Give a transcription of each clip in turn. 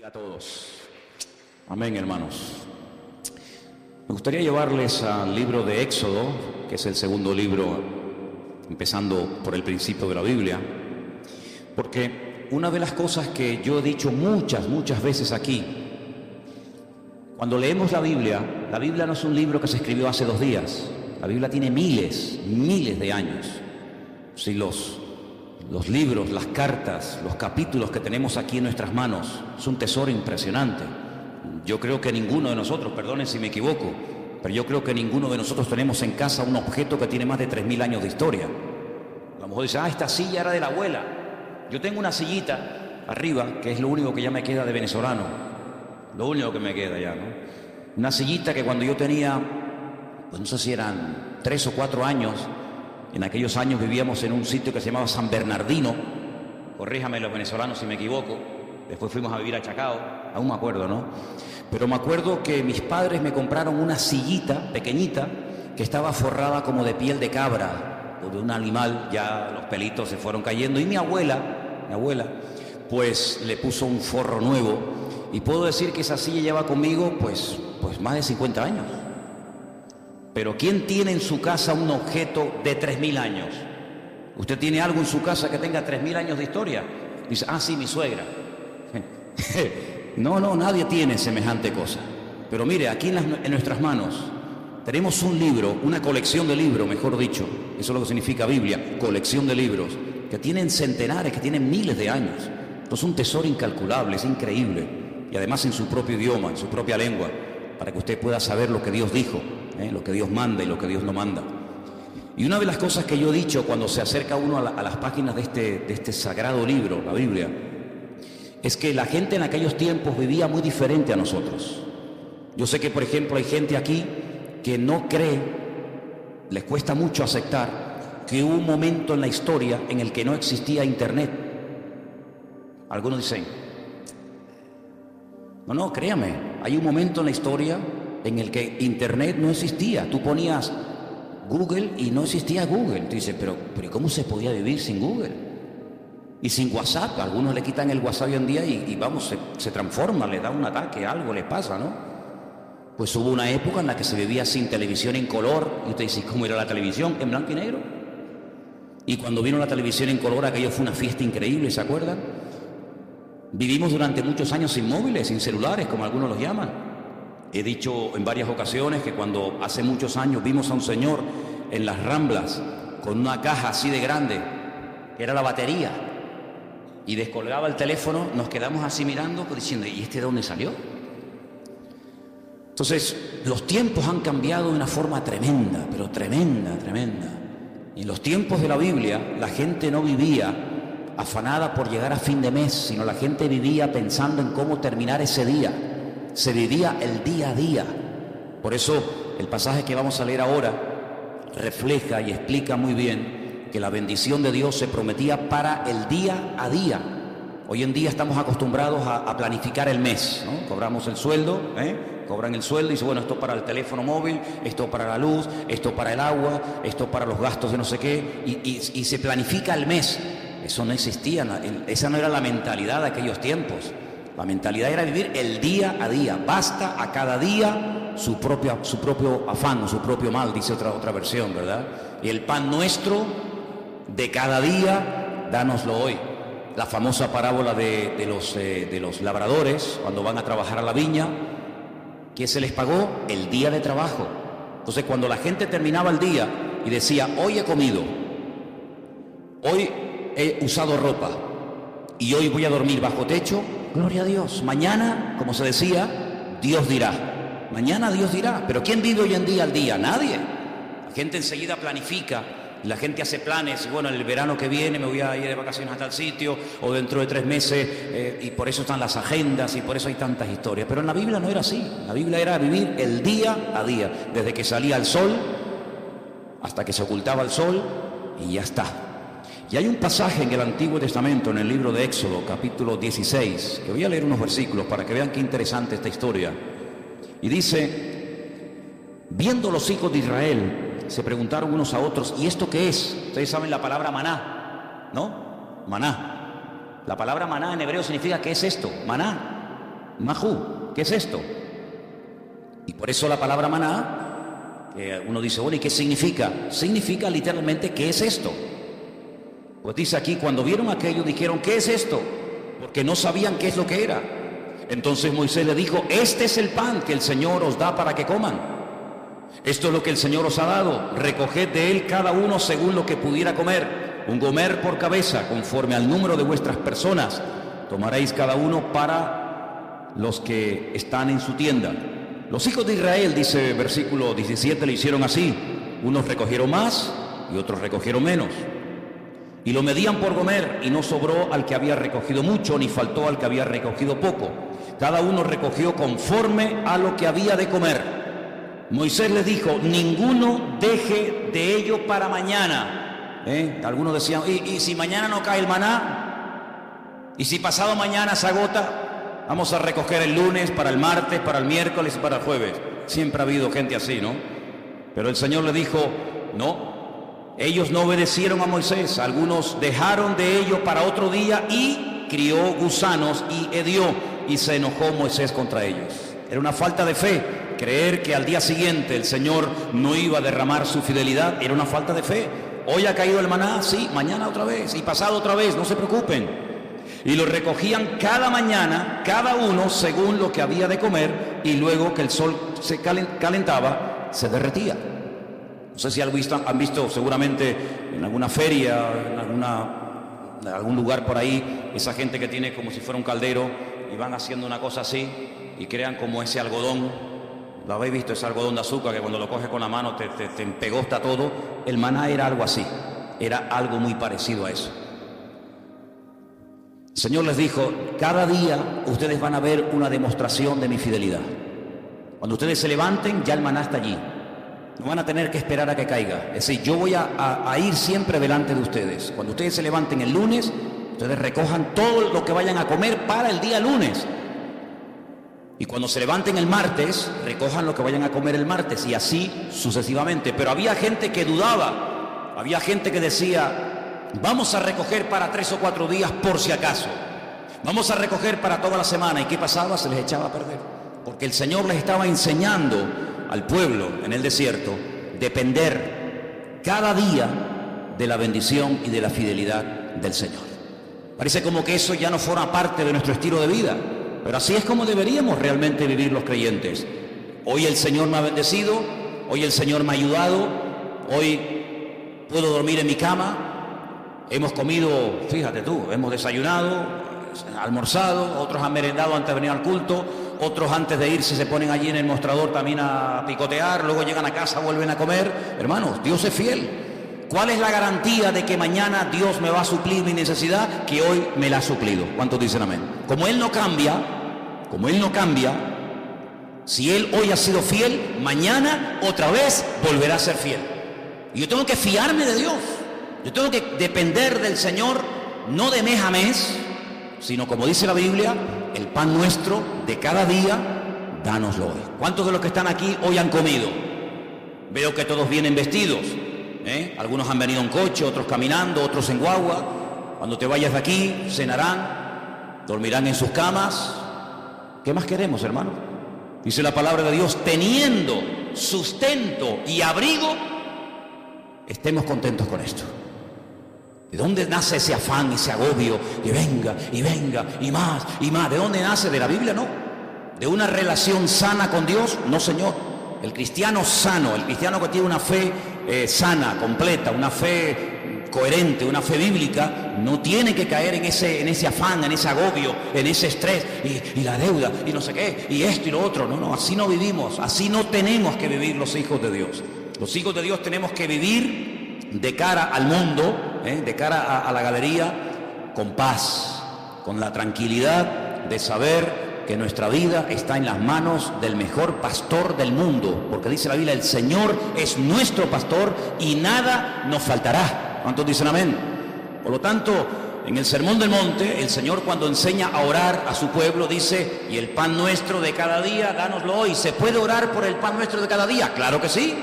Bendiga a todos. Amén, hermanos. Me gustaría llevarles al libro de Éxodo, que es el segundo libro, empezando por el principio de la Biblia, porque una de las cosas que yo he dicho muchas veces aquí, cuando leemos la Biblia no es un libro que se escribió hace 2 días. La Biblia tiene miles de años. Si los libros, las cartas, los capítulos que tenemos aquí en nuestras manos, es un tesoro impresionante. Yo creo que ninguno de nosotros, perdonen si me equivoco, pero yo creo que ninguno de nosotros tenemos en casa un objeto que tiene más de 3000 años de historia. A lo mejor dice, esta silla era de la abuela. Yo tengo una sillita arriba, que es lo único que ya me queda de venezolano. Lo único que me queda ya, ¿no? Una sillita que cuando yo tenía, pues no sé si eran 3 o 4 años, en aquellos años vivíamos en un sitio que se llamaba San Bernardino, corríjame los venezolanos si me equivoco, después fuimos a vivir a Chacao, aún me acuerdo, ¿no? Pero me acuerdo que mis padres me compraron una sillita pequeñita que estaba forrada como de piel de cabra o de un animal, ya los pelitos se fueron cayendo, y mi abuela, pues le puso un forro nuevo, y puedo decir que esa silla lleva conmigo pues más de 50 años. Pero ¿quién tiene en su casa un objeto de 3000 años? ¿Usted tiene algo en su casa que tenga 3000 años de historia? Dice, sí, mi suegra. No, nadie tiene semejante cosa. Pero mire, aquí en nuestras manos tenemos un libro, una colección de libros, mejor dicho. Eso es lo que significa Biblia, colección de libros, que tienen centenares, que tienen miles de años. Entonces es un tesoro incalculable, es increíble. Y además en su propio idioma, en su propia lengua, para que usted pueda saber lo que Dios dijo, lo que Dios manda y lo que Dios no manda. Y una de las cosas que yo he dicho cuando se acerca uno a las páginas de este sagrado libro, la Biblia, es que la gente en aquellos tiempos vivía muy diferente a nosotros. Yo sé que, por ejemplo, hay gente aquí que no cree, les cuesta mucho aceptar que hubo un momento en la historia en el que no existía internet. Algunos dicen, no, créame, hay un momento en la historia en el que internet no existía. Tú ponías Google y no existía Google. Tú dices, pero ¿cómo se podía vivir sin Google? Y sin WhatsApp. Algunos le quitan el WhatsApp hoy en día y vamos, se transforma, le da un ataque, algo le pasa, ¿no? Pues hubo una época en la que se vivía sin televisión en color. Y usted dice, ¿cómo era la televisión? En blanco y negro. Y cuando vino la televisión en color, aquello fue una fiesta increíble, ¿se acuerdan? Vivimos durante muchos años sin móviles, sin celulares, como algunos los llaman. He dicho en varias ocasiones que cuando hace muchos años vimos a un señor en las Ramblas con una caja así de grande, que era la batería, y descolgaba el teléfono, nos quedamos así mirando, pues diciendo, ¿y este de dónde salió? Entonces, los tiempos han cambiado de una forma tremenda, pero tremenda. Y en los tiempos de la Biblia, la gente no vivía afanada por llegar a fin de mes, sino la gente vivía pensando en cómo terminar ese día. Se vivía el día a día. Por eso el pasaje que vamos a leer ahora refleja y explica muy bien que la bendición de Dios se prometía para el día a día. Hoy en día estamos acostumbrados a planificar el mes, ¿no? Cobramos el sueldo, cobran el sueldo y dicen, bueno, esto para el teléfono móvil, esto para la luz, esto para el agua, esto para los gastos de no sé qué, y se planifica el mes. Eso no existía, esa no era la mentalidad de aquellos tiempos. La mentalidad era vivir el día a día. Basta a cada día su propio afán o su propio mal, dice otra versión, ¿verdad? Y el pan nuestro de cada día, dánoslo hoy. La famosa parábola de los labradores, cuando van a trabajar a la viña, ¿qué se les pagó? El día de trabajo. Entonces, cuando la gente terminaba el día y decía, hoy he comido, hoy he usado ropa y hoy voy a dormir bajo techo, gloria a Dios. Mañana, como se decía, Dios dirá. Mañana Dios dirá. Pero ¿quién vive hoy en día al día? Nadie. La gente enseguida planifica, la gente hace planes, y bueno, el verano que viene me voy a ir de vacaciones a tal sitio, o dentro de 3 meses, y por eso están las agendas, y por eso hay tantas historias. Pero en la Biblia no era así. La Biblia era vivir el día a día, desde que salía el sol hasta que se ocultaba el sol, y ya está. Y hay un pasaje en el Antiguo Testamento, en el libro de Éxodo, capítulo 16, que voy a leer unos versículos para que vean qué interesante esta historia. Y dice, viendo los hijos de Israel, se preguntaron unos a otros, ¿y esto qué es? Ustedes saben la palabra maná, ¿no? Maná. La palabra maná en hebreo significa, ¿qué es esto? Maná. Majú, ¿qué es esto? Y por eso la palabra maná, uno dice, bueno, ¿y qué significa? Significa literalmente, ¿qué es esto? Pues dice aquí, cuando vieron aquello, dijeron, ¿qué es esto? Porque no sabían qué es lo que era. Entonces Moisés le dijo, este es el pan que el Señor os da para que coman. Esto es lo que el Señor os ha dado. Recoged de él cada uno según lo que pudiera comer. Un gomer por cabeza, conforme al número de vuestras personas. Tomaréis cada uno para los que están en su tienda. Los hijos de Israel, dice versículo 17, le hicieron así. Unos recogieron más y otros recogieron menos. Y lo medían por gomer, y no sobró al que había recogido mucho, ni faltó al que había recogido poco. Cada uno recogió conforme a lo que había de comer. Moisés les dijo, ninguno deje de ello para mañana. Algunos decían, ¿y si mañana no cae el maná? ¿Y si pasado mañana se agota? Vamos a recoger el lunes, para el martes, para el miércoles y para el jueves. Siempre ha habido gente así, ¿no? Pero el Señor le dijo, no. Ellos no obedecieron a Moisés, algunos dejaron de ello para otro día y crió gusanos y hedió, y se enojó Moisés contra ellos. Era una falta de fe, creer que al día siguiente el Señor no iba a derramar su fidelidad, era una falta de fe. Hoy ha caído el maná, sí, mañana otra vez, y pasado otra vez, no se preocupen. Y lo recogían cada mañana, cada uno según lo que había de comer, y luego que el sol se calentaba, se derretía. No sé si han visto seguramente en alguna feria, en algún lugar por ahí, esa gente que tiene como si fuera un caldero y van haciendo una cosa así y crean como ese algodón. ¿Lo habéis visto? Ese algodón de azúcar que cuando lo coges con la mano te empegosta todo. El maná era algo así, era algo muy parecido a eso. El Señor les dijo, cada día ustedes van a ver una demostración de mi fidelidad. Cuando ustedes se levanten, ya el maná está allí. No van a tener que esperar a que caiga. Es decir, yo voy a ir siempre delante de ustedes. Cuando ustedes se levanten el lunes, ustedes recojan todo lo que vayan a comer para el día lunes. Y cuando se levanten el martes, recojan lo que vayan a comer el martes, y así sucesivamente. Pero había gente que dudaba. Había gente que decía, vamos a recoger para 3 o 4 días por si acaso. Vamos a recoger para toda la semana. ¿Y qué pasaba? Se les echaba a perder. Porque el Señor les estaba enseñando al pueblo en el desierto depender cada día de la bendición y de la fidelidad del Señor. Parece como que eso ya no forma parte de nuestro estilo de vida, pero así es como deberíamos realmente vivir los creyentes. Hoy el Señor me ha bendecido, hoy el Señor me ha ayudado, hoy puedo dormir en mi cama, hemos comido, fíjate tú, hemos desayunado, almorzado, otros han merendado antes de venir al culto, otros antes de irse se ponen allí en el mostrador también a picotear, luego llegan a casa, vuelven a comer. Hermanos, Dios es fiel. ¿Cuál es la garantía de que mañana Dios me va a suplir mi necesidad? Que hoy me la ha suplido. ¿Cuántos dicen amén? Como Él no cambia, si Él hoy ha sido fiel, mañana otra vez volverá a ser fiel. Y yo tengo que fiarme de Dios. Yo tengo que depender del Señor, no de mes a mes, sino como dice la Biblia, el pan nuestro de cada día, dánoslo hoy. ¿Cuántos de los que están aquí hoy han comido? Veo que todos vienen vestidos, Algunos han venido en coche, otros caminando, otros en guagua. Cuando te vayas de aquí, cenarán, dormirán en sus camas. ¿Qué más queremos, hermano? Dice la palabra de Dios, teniendo sustento y abrigo, estemos contentos con esto. ¿De dónde nace ese afán, ese agobio? Y venga, y más, y más. ¿De dónde nace? ¿De la Biblia? No. ¿De una relación sana con Dios? No, Señor. El cristiano sano, el cristiano que tiene una fe sana, completa, una fe coherente, una fe bíblica, no tiene que caer en ese afán, en ese agobio, en ese estrés, y la deuda, y no sé qué, y esto y lo otro. No, así no vivimos, así no tenemos que vivir los hijos de Dios. Los hijos de Dios tenemos que vivir de cara al mundo, de cara a la galería, con paz, con la tranquilidad de saber que nuestra vida está en las manos del mejor pastor del mundo, porque dice la Biblia, el Señor es nuestro pastor y nada nos faltará. ¿Cuántos dicen amén? Por lo tanto, en el Sermón del Monte, el Señor cuando enseña a orar a su pueblo dice, y el pan nuestro de cada día, dánoslo hoy. ¿Se puede orar por el pan nuestro de cada día? Claro que sí.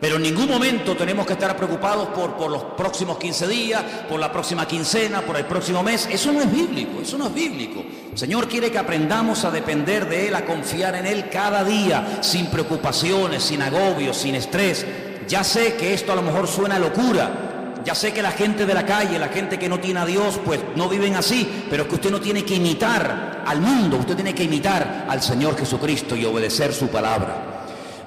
Pero en ningún momento tenemos que estar preocupados por los próximos 15 días, por la próxima quincena, por el próximo mes. Eso no es bíblico, eso no es bíblico. El Señor quiere que aprendamos a depender de Él, a confiar en Él cada día, sin preocupaciones, sin agobios, sin estrés. Ya sé que esto a lo mejor suena a locura. Ya sé que la gente de la calle, la gente que no tiene a Dios, pues no viven así. Pero es que usted no tiene que imitar al mundo, usted tiene que imitar al Señor Jesucristo y obedecer su palabra.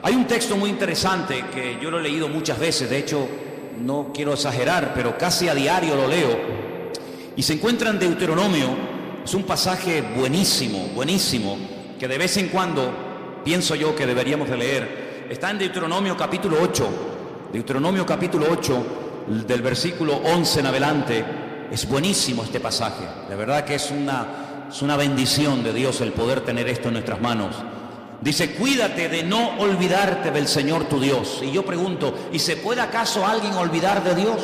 Hay un texto muy interesante que yo lo he leído muchas veces, de hecho no quiero exagerar, pero casi a diario lo leo, y se encuentra en Deuteronomio. Es un pasaje buenísimo, buenísimo, que de vez en cuando pienso yo que deberíamos de leer. Está en Deuteronomio capítulo 8, del versículo 11 en adelante. Es buenísimo este pasaje, de verdad que es una bendición de Dios el poder tener esto en nuestras manos. Dice: cuídate de no olvidarte del Señor tu Dios. Y yo pregunto, ¿y se puede acaso alguien olvidar de Dios?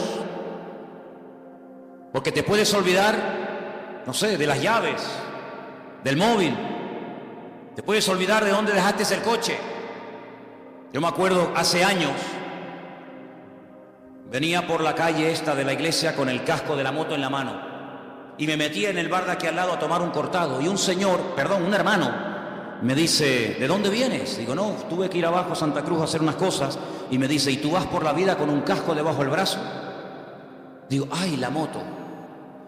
Porque te puedes olvidar, no sé, de las llaves, del móvil. Te puedes olvidar de dónde dejaste el coche. Yo me acuerdo hace años, venía por la calle esta de la iglesia con el casco de la moto en la mano y me metía en el bar de aquí al lado a tomar un cortado, y un hermano me dice: ¿de dónde vienes? Digo: no, tuve que ir abajo a Santa Cruz a hacer unas cosas. Y me dice: ¿y tú vas por la vida con un casco debajo del brazo? Digo: ay, la moto.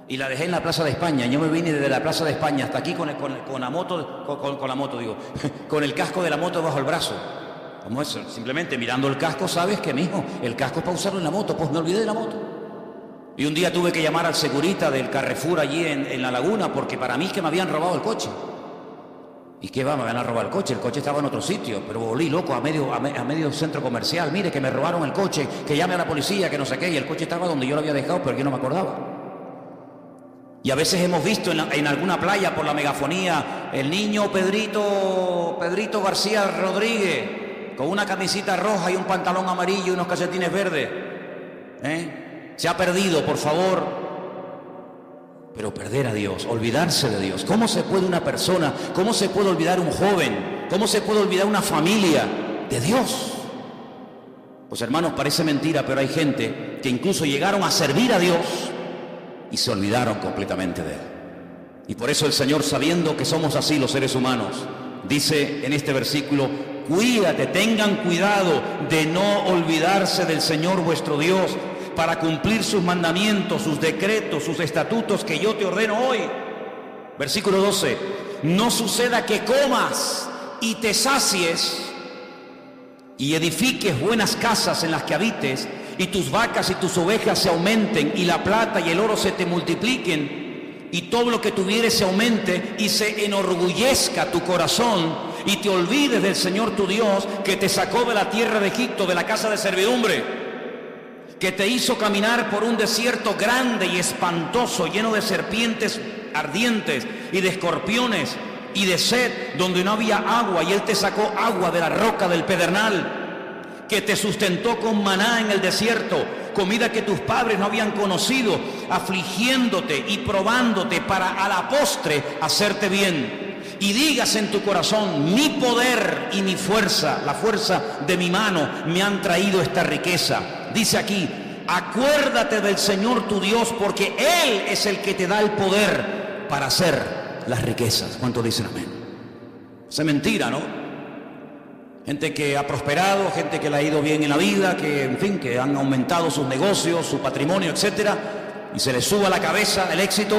Y la dejé en la Plaza de España. Yo me vine desde la Plaza de España hasta aquí con el casco de la moto debajo del brazo. ¿Cómo es? Simplemente mirando el casco, sabes que, mijo, el casco es para usarlo en la moto. Pues me olvidé de la moto. Y un día tuve que llamar al segurita del Carrefour allí en La Laguna, porque para mí es que me habían robado el coche. ¿Y qué va? Me van a robar el coche estaba en otro sitio, pero volví loco a medio centro comercial. Mire, que me robaron el coche, que llame a la policía, que no sé qué, y el coche estaba donde yo lo había dejado, pero yo no me acordaba. Y a veces hemos visto en alguna playa por la megafonía el niño Pedrito García Rodríguez con una camisita roja y un pantalón amarillo y unos calcetines verdes. Se ha perdido, por favor. Pero perder a Dios, olvidarse de Dios. ¿Cómo se puede una persona, cómo se puede olvidar un joven, cómo se puede olvidar una familia de Dios? Pues hermanos, parece mentira, pero hay gente que incluso llegaron a servir a Dios y se olvidaron completamente de Él. Y por eso el Señor, sabiendo que somos así los seres humanos, dice en este versículo: cuídate, tengan cuidado de no olvidarse del Señor vuestro Dios, para cumplir sus mandamientos, sus decretos, sus estatutos que yo te ordeno hoy. Versículo 12: no suceda que comas y te sacies y edifiques buenas casas en las que habites, y tus vacas y tus ovejas se aumenten, y la plata y el oro se te multipliquen, y todo lo que tuvieres se aumente, y se enorgullezca tu corazón, y te olvides del Señor tu Dios, que te sacó de la tierra de Egipto, de la casa de servidumbre, que te hizo caminar por un desierto grande y espantoso, lleno de serpientes ardientes y de escorpiones y de sed, donde no había agua, y Él te sacó agua de la roca del pedernal, que te sustentó con maná en el desierto, comida que tus padres no habían conocido, afligiéndote y probándote para a la postre hacerte bien. Y digas en tu corazón: mi poder y mi fuerza, la fuerza de mi mano, me han traído esta riqueza. Dice aquí: acuérdate del Señor tu Dios, porque Él es el que te da el poder para hacer las riquezas. ¿Cuántos dicen amén? Es mentira, ¿no? Gente que ha prosperado, gente que le ha ido bien en la vida, que en fin, que han aumentado sus negocios, su patrimonio, etcétera, y se les suba a la cabeza el éxito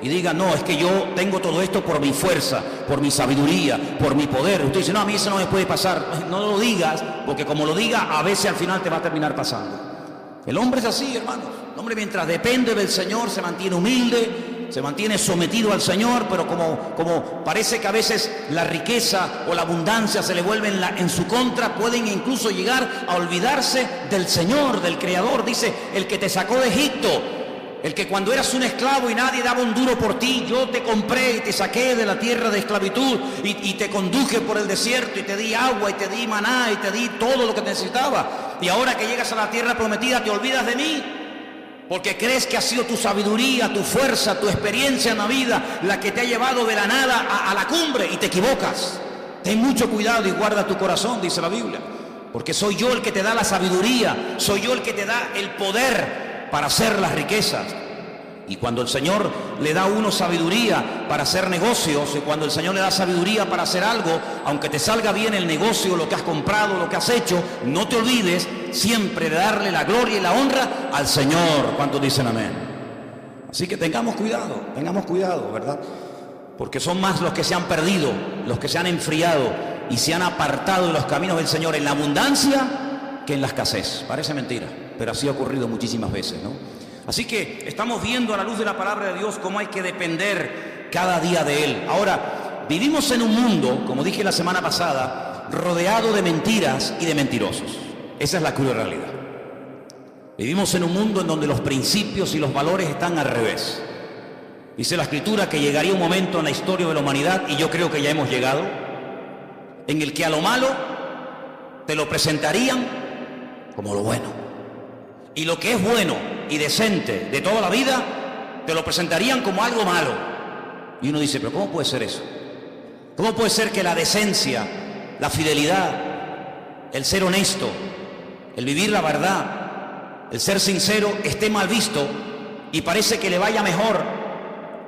y diga: no, es que yo tengo todo esto por mi fuerza, por mi sabiduría, por mi poder. Usted dice: no, a mí eso no me puede pasar. No lo digas, porque como lo diga, a veces al final te va a terminar pasando. El hombre es así, hermanos. El hombre, mientras depende del Señor, se mantiene humilde, se mantiene sometido al Señor, pero como parece que a veces la riqueza o la abundancia se le vuelven en su contra, pueden incluso llegar a olvidarse del Señor, del Creador. Dice: el que te sacó de Egipto, el que cuando eras un esclavo y nadie daba un duro por ti, yo te compré y te saqué de la tierra de esclavitud y te conduje por el desierto y te di agua y te di maná y te di todo lo que necesitaba. Y ahora que llegas a la tierra prometida, te olvidas de mí, porque crees que ha sido tu sabiduría, tu fuerza, tu experiencia en la vida la que te ha llevado de la nada a la cumbre, y te equivocas. Ten mucho cuidado y guarda tu corazón, dice la Biblia. porque soy yo el que te da la sabiduría, soy yo el que te da el poder para hacer las riquezas. Y cuando el Señor le da a uno sabiduría para hacer negocios, y cuando el Señor le da sabiduría para hacer algo, aunque te salga bien el negocio, lo que has comprado, lo que has hecho, no te olvides siempre de darle la gloria y la honra al Señor. ¿Cuántos dicen amén? Así que tengamos cuidado, ¿verdad? Porque son más los que se han perdido, los que se han enfriado y se han apartado de los caminos del Señor en la abundancia que en la escasez. Parece mentira, pero así ha ocurrido muchísimas veces, ¿no? Así que estamos viendo a la luz de la palabra de Dios cómo hay que depender cada día de Él. Ahora, vivimos en un mundo, como dije la semana pasada, rodeado de mentiras y de mentirosos. Esa es la cruda realidad. Vivimos en un mundo en donde los principios y los valores están al revés. Dice la Escritura que llegaría un momento en la historia de la humanidad, y yo creo que ya hemos llegado, en el que a lo malo te lo presentarían como lo bueno. Y lo que es bueno y decente de toda la vida, te lo presentarían como algo malo. Y uno dice, pero ¿cómo puede ser eso? ¿Cómo puede ser que la decencia, la fidelidad, el ser honesto, el vivir la verdad, el ser sincero esté mal visto y parece que le vaya mejor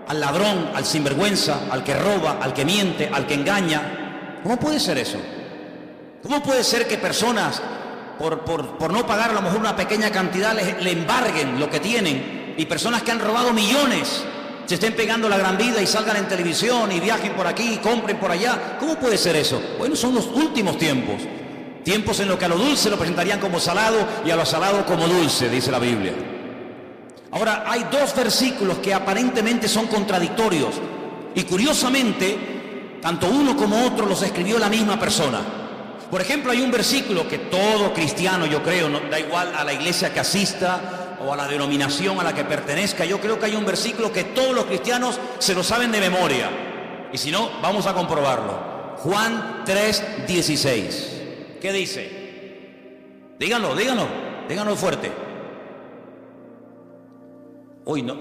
al ladrón, al sinvergüenza, al que roba, al que miente, al que engaña? ¿Cómo puede ser eso? ¿Cómo puede ser que personas por no pagar a lo mejor una pequeña cantidad le embarguen lo que tienen, y personas que han robado millones se estén pegando la gran vida y salgan en televisión y viajen por aquí y compren por allá? ¿Cómo puede ser eso? Bueno, son los últimos tiempos, tiempos en los que a lo dulce lo presentarían como salado y a lo salado como dulce, dice la Biblia. Ahora, hay dos versículos que aparentemente son contradictorios y curiosamente tanto uno como otro los escribió la misma persona. Por ejemplo, hay un versículo que todo cristiano, yo creo, no da igual a la iglesia que asista o a la denominación a la que pertenezca, yo creo que hay un versículo que todos los cristianos se lo saben de memoria. Y si no, vamos a comprobarlo. Juan 3:16. ¿Qué dice? Díganlo fuerte. Uy, no.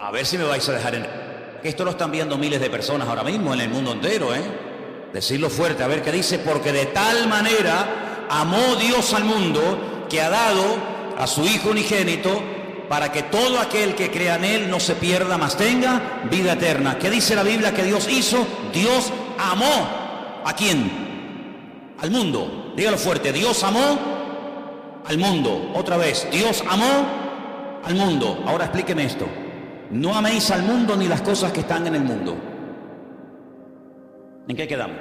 A ver si me vais a dejar en... Esto lo están viendo miles de personas ahora mismo en el mundo entero, ¿eh? Decirlo fuerte, a ver qué dice. Porque de tal manera amó Dios al mundo, que ha dado a su Hijo unigénito, para que todo aquel que crea en Él no se pierda, mas tenga vida eterna. ¿Qué dice la Biblia que Dios hizo? Dios amó. ¿A quién? Al mundo. Dígalo fuerte. Dios amó al mundo. Otra vez. Dios amó al mundo. Ahora explíqueme esto. No améis al mundo ni las cosas que están en el mundo. ¿En qué quedamos?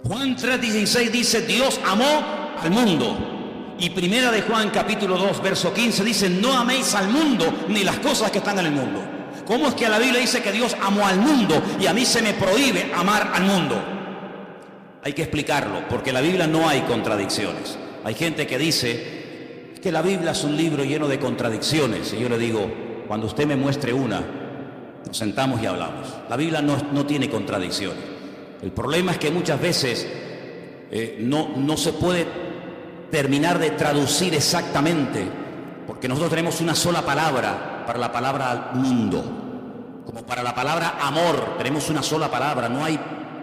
Juan 3:16 dice, Dios amó al mundo. Y primera de Juan capítulo 2 verso 15 dice, no améis al mundo ni las cosas que están en el mundo. ¿Cómo es que la Biblia dice que Dios amó al mundo y a mí se me prohíbe amar al mundo? Hay que explicarlo, porque en la Biblia no hay contradicciones. Hay gente que dice que la Biblia es un libro lleno de contradicciones, y yo le digo, cuando usted me muestre una, nos sentamos y hablamos. La Biblia no tiene contradicciones. El problema es que muchas veces no se puede terminar de traducir exactamente, porque nosotros tenemos una sola palabra para la palabra mundo, como para la palabra amor tenemos una sola palabra. No hay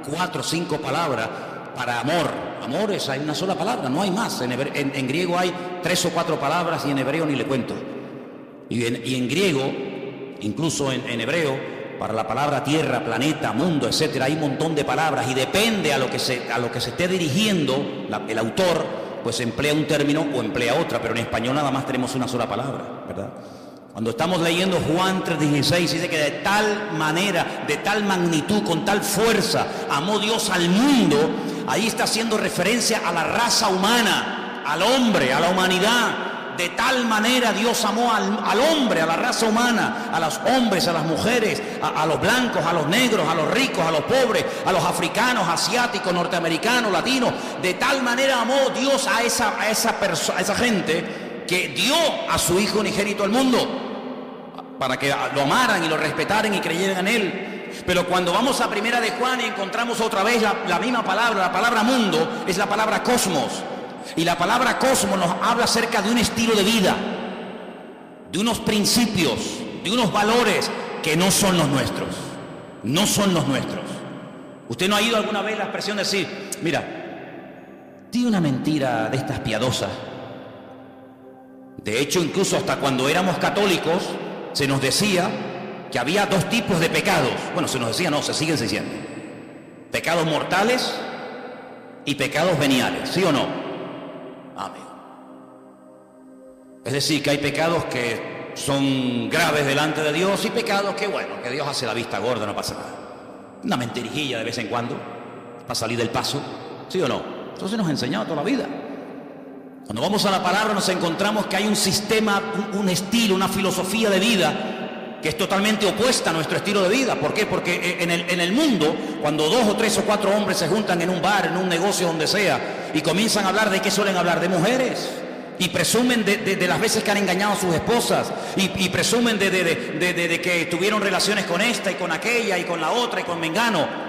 4 o 5 palabras para amor. Amor hay una sola palabra, no hay más. En griego hay 3 o 4 palabras, y en hebreo ni le cuento. Y en griego, incluso en hebreo, para la palabra tierra, planeta, mundo, etcétera, hay un montón de palabras, y depende a lo que se esté dirigiendo el autor, pues emplea un término o emplea otra, pero en español nada más tenemos una sola palabra, ¿verdad? Cuando estamos leyendo Juan 3:16, dice que de tal manera, de tal magnitud, con tal fuerza amó Dios al mundo. Ahí está haciendo referencia a la raza humana, al hombre, a la humanidad. De tal manera Dios amó al hombre, a la raza humana, a los hombres, a las mujeres, a los blancos, a los negros, a los ricos, a los pobres, a los africanos, asiáticos, norteamericanos, latinos. De tal manera amó Dios a esa gente, que dio a su Hijo unigénito al mundo, para que lo amaran y lo respetaran y creyeran en Él. Pero cuando vamos a primera de Juan y encontramos otra vez la misma palabra, la palabra mundo, es la palabra cosmos. Y la palabra cosmos nos habla acerca de un estilo de vida, de unos principios, de unos valores que no son los nuestros. No son los nuestros. ¿Usted no ha oído alguna vez la expresión de decir, mira, Tiene una mentira de estas piadosas. De hecho, incluso hasta cuando éramos católicos, se nos decía que había dos tipos de pecados. Bueno, se nos decía, no, se siguen diciendo. Pecados mortales y pecados veniales, ¿sí o no? Amén. Es decir, que hay pecados que son graves delante de Dios y pecados que, bueno, que Dios hace la vista gorda, no pasa nada. Una mentirijilla de vez en cuando, para salir del paso, ¿sí o no? Eso se nos ha enseñado toda la vida. Cuando vamos a la palabra nos encontramos que hay un sistema, un estilo, una filosofía de vida que es totalmente opuesta a nuestro estilo de vida. ¿Por qué? Porque en el mundo, cuando 2 o 3 o 4 hombres se juntan en un bar, en un negocio, donde sea, y comienzan a hablar, ¿de qué suelen hablar? De mujeres. Y presumen de las veces que han engañado a sus esposas, y presumen de que tuvieron relaciones con esta y con aquella y con la otra y con mengano.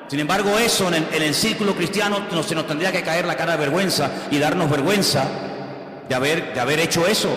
Sin embargo, eso en el círculo cristiano se nos tendría que caer la cara de vergüenza y darnos vergüenza de haber hecho eso.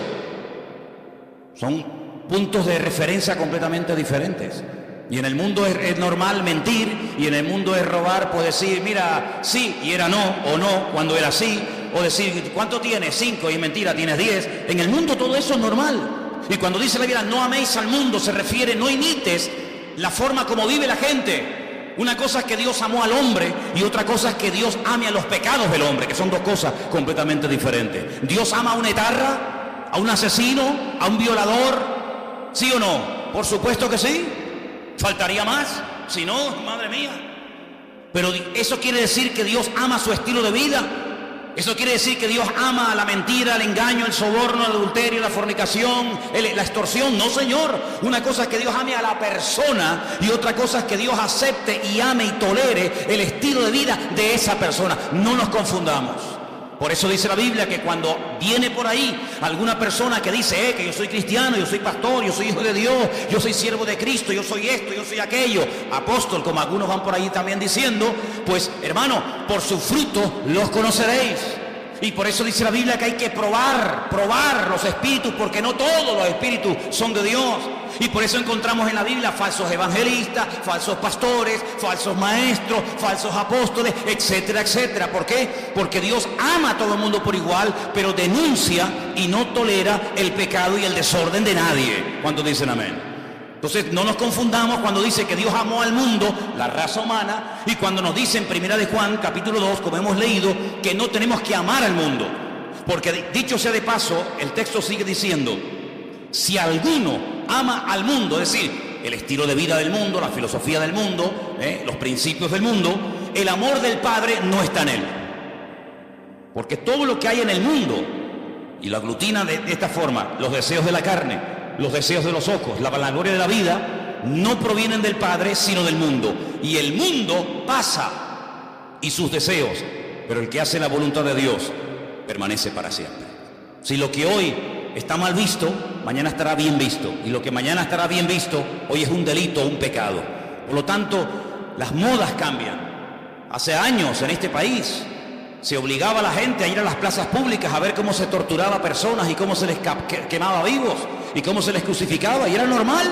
Son puntos de referencia completamente diferentes. Y en el mundo es normal mentir, y en el mundo es robar, pues decir, mira, sí, y era no, o no, cuando era sí, o decir, ¿cuánto tienes? 5, y mentira, tienes 10. En el mundo todo eso es normal. Y cuando dice la Biblia, no améis al mundo, se refiere, no imites la forma como vive la gente. Una cosa es que Dios amó al hombre y otra cosa es que Dios ame a los pecados del hombre, que son dos cosas completamente diferentes. Dios ama a un etarra, a un asesino, a un violador, ¿sí o no? Por supuesto que sí. Faltaría más, si no, madre mía. Pero eso quiere decir que Dios ama su estilo de vida. Eso quiere decir que Dios ama la mentira, el engaño, el soborno, el adulterio, la fornicación, la extorsión. No, Señor. Una cosa es que Dios ame a la persona y otra cosa es que Dios acepte y ame y tolere el estilo de vida de esa persona. No nos confundamos. Por eso dice la Biblia que cuando viene por ahí alguna persona que dice que yo soy cristiano, yo soy pastor, yo soy hijo de Dios, yo soy siervo de Cristo, yo soy esto, yo soy aquello, apóstol, como algunos van por ahí también diciendo, pues hermano, por sus frutos los conoceréis. Y por eso dice la Biblia que hay que probar los espíritus, porque no todos los espíritus son de Dios. Y por eso encontramos en la Biblia falsos evangelistas, falsos pastores, falsos maestros, falsos apóstoles, etcétera, etcétera. ¿Por qué? Porque Dios ama a todo el mundo por igual, pero denuncia y no tolera el pecado y el desorden de nadie. ¿Cuántos dicen amén? Entonces no nos confundamos cuando dice que Dios amó al mundo, la raza humana, y cuando nos dice en 1 de Juan, capítulo 2, como hemos leído, que no tenemos que amar al mundo. Porque dicho sea de paso, el texto sigue diciendo, si alguno ama al mundo, es decir, el estilo de vida del mundo, la filosofía del mundo, los principios del mundo, el amor del Padre no está en él. Porque todo lo que hay en el mundo, y lo aglutina de esta forma, los deseos de la carne, los deseos de los ojos, la vanagloria de la vida, no provienen del Padre, sino del mundo. Y el mundo pasa, y sus deseos, pero el que hace la voluntad de Dios permanece para siempre. Si lo que hoy está mal visto, mañana estará bien visto. Y lo que mañana estará bien visto, hoy es un delito, un pecado. Por lo tanto, las modas cambian. Hace años en este país se obligaba a la gente a ir a las plazas públicas a ver cómo se torturaba a personas y cómo se les quemaba vivos y cómo se les crucificaba, y era normal.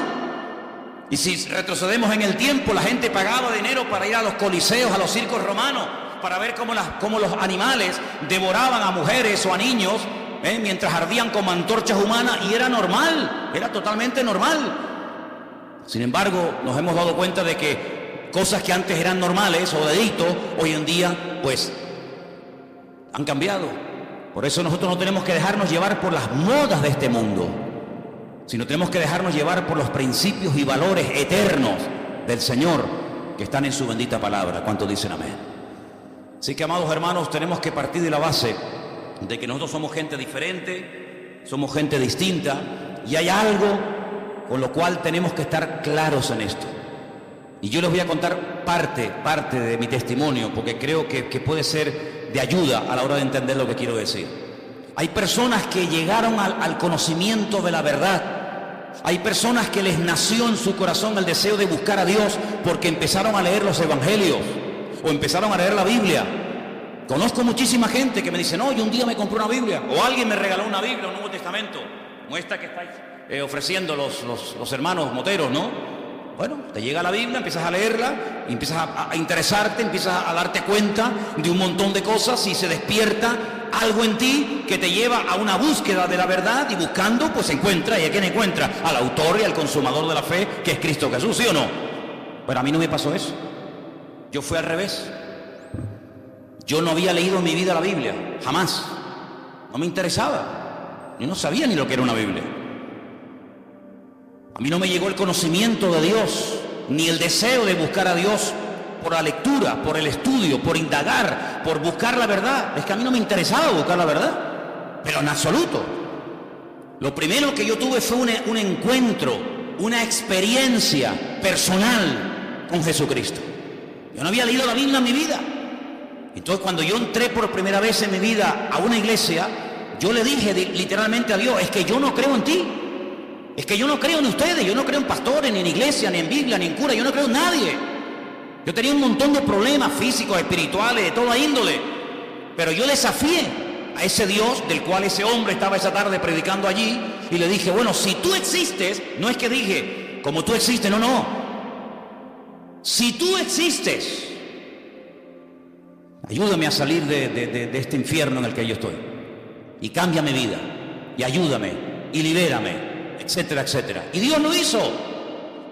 Y si retrocedemos en el tiempo, la gente pagaba dinero para ir a los coliseos, a los circos romanos, para ver cómo los animales devoraban a mujeres o a niños, mientras ardían como antorchas humanas, y era normal, era totalmente normal. Sin embargo, nos hemos dado cuenta de que cosas que antes eran normales o delitos, hoy en día, pues, han cambiado. Por eso nosotros no tenemos que dejarnos llevar por las modas de este mundo, sino tenemos que dejarnos llevar por los principios y valores eternos del Señor que están en su bendita palabra. ¿Cuántos dicen amén? Así que, amados hermanos, tenemos que partir de la base de que nosotros somos gente diferente, somos gente distinta, y hay algo con lo cual tenemos que estar claros en esto. Y yo les voy a contar parte de mi testimonio, porque creo que puede ser de ayuda a la hora de entender lo que quiero decir. Hay personas que llegaron al conocimiento de la verdad. Hay personas que les nació en su corazón el deseo de buscar a Dios porque empezaron a leer los evangelios o empezaron a leer la Biblia. Conozco muchísima gente que me dice, no, yo un día me compré una Biblia, o alguien me regaló una Biblia, un Nuevo Testamento, como esta que estáis ofreciendo los hermanos moteros, ¿no? Bueno, te llega la Biblia, empiezas a leerla, y empiezas a interesarte, empiezas a darte cuenta de un montón de cosas y se despierta algo en ti que te lleva a una búsqueda de la verdad, y buscando pues se encuentra. ¿Y a quién encuentra? Al autor y al consumador de la fe, que es Cristo Jesús, ¿sí o no? Pero a mí no me pasó eso. Yo fui al revés. Yo no había leído en mi vida la Biblia, jamás. No me interesaba. Yo no sabía ni lo que era una Biblia. A mí no me llegó el conocimiento de Dios, ni el deseo de buscar a Dios por la lectura, por el estudio, por indagar, por buscar la verdad. Es que a mí no me interesaba buscar la verdad, pero en absoluto. Lo primero que yo tuve fue un encuentro, una experiencia personal con Jesucristo. Yo no había leído la Biblia en mi vida. Entonces, cuando yo entré por primera vez en mi vida a una iglesia, yo le dije literalmente a Dios: es que yo no creo en ti. Es que yo no creo en ustedes, yo no creo en pastores, ni en iglesia, ni en Biblia, ni en cura, yo no creo en nadie. Yo tenía un montón de problemas físicos, espirituales, de toda índole, pero yo desafié a ese Dios del cual ese hombre estaba esa tarde predicando allí, y le dije: bueno, si tú existes, no es que dije, como tú existes, no. Si tú existes, ayúdame a salir de este infierno en el que yo estoy, y cambia mi vida, y ayúdame, y libérame, etcétera, etcétera. Y Dios lo hizo.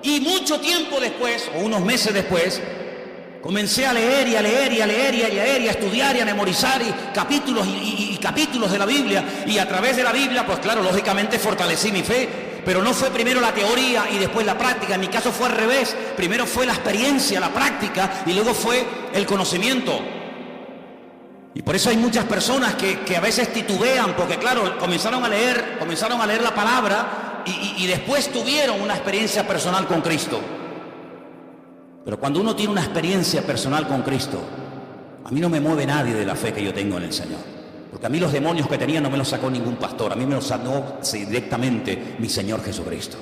Y mucho tiempo después, o unos meses después, comencé a leer y a leer y a leer y a leer y a estudiar y a memorizar capítulos y capítulos de la Biblia. Y a través de la Biblia, pues claro, lógicamente fortalecí mi fe. Pero no fue primero la teoría y después la práctica. En mi caso fue al revés. Primero fue la experiencia, la práctica, y luego fue el conocimiento. Y por eso hay muchas personas que a veces titubean, porque claro, comenzaron a leer la palabra y después tuvieron una experiencia personal con Cristo. Pero cuando uno tiene una experiencia personal con Cristo, a mí no me mueve nadie de la fe que yo tengo en el Señor. Porque a mí los demonios que tenía no me los sacó ningún pastor, a mí me los sacó directamente mi Señor Jesucristo.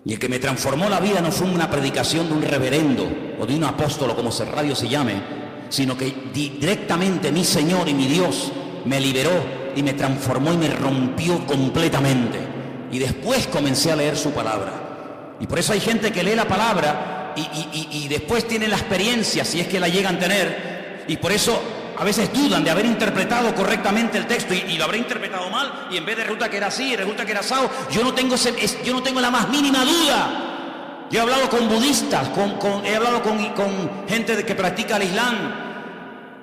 Y el que me transformó la vida no fue una predicación de un reverendo o de un apóstol, o como radio se llame, sino que directamente mi Señor y mi Dios me liberó y me transformó y me rompió completamente. Y después comencé a leer su palabra. Y por eso hay gente que lee la palabra y después tiene la experiencia, si es que la llegan a tener, y por eso a veces dudan de haber interpretado correctamente el texto y lo habré interpretado mal, y en vez de resulta que era así, resulta que era asado. Yo no tengo la más mínima duda. Yo he hablado con budistas, he hablado con gente que practica el Islam,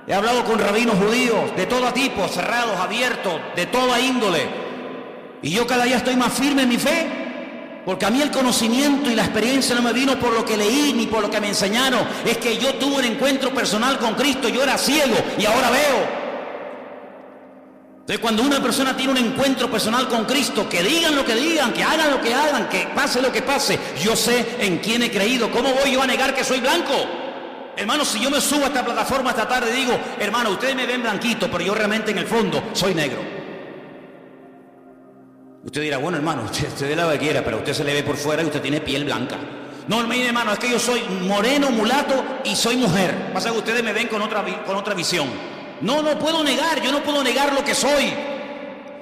he hablado con rabinos judíos de todo tipo, cerrados, abiertos, de toda índole. Y yo cada día estoy más firme en mi fe, porque a mí el conocimiento y la experiencia no me vino por lo que leí ni por lo que me enseñaron. Es que yo tuve un encuentro personal con Cristo. Yo era ciego y ahora veo. Entonces, cuando una persona tiene un encuentro personal con Cristo, que digan lo que digan, que hagan lo que hagan, que pase lo que pase, yo sé en quién he creído. ¿Cómo voy yo a negar que soy blanco? Hermano, si yo me subo a esta plataforma esta tarde y digo: hermano, ustedes me ven blanquito, pero yo realmente en el fondo soy negro. Usted dirá: bueno, hermano, usted de lo que quiera, pero usted se le ve por fuera y usted tiene piel blanca. No, mire, hermano, es que yo soy moreno, mulato y soy mujer. Pasa que ustedes me ven con otra visión. No puedo negar, yo no puedo negar lo que soy.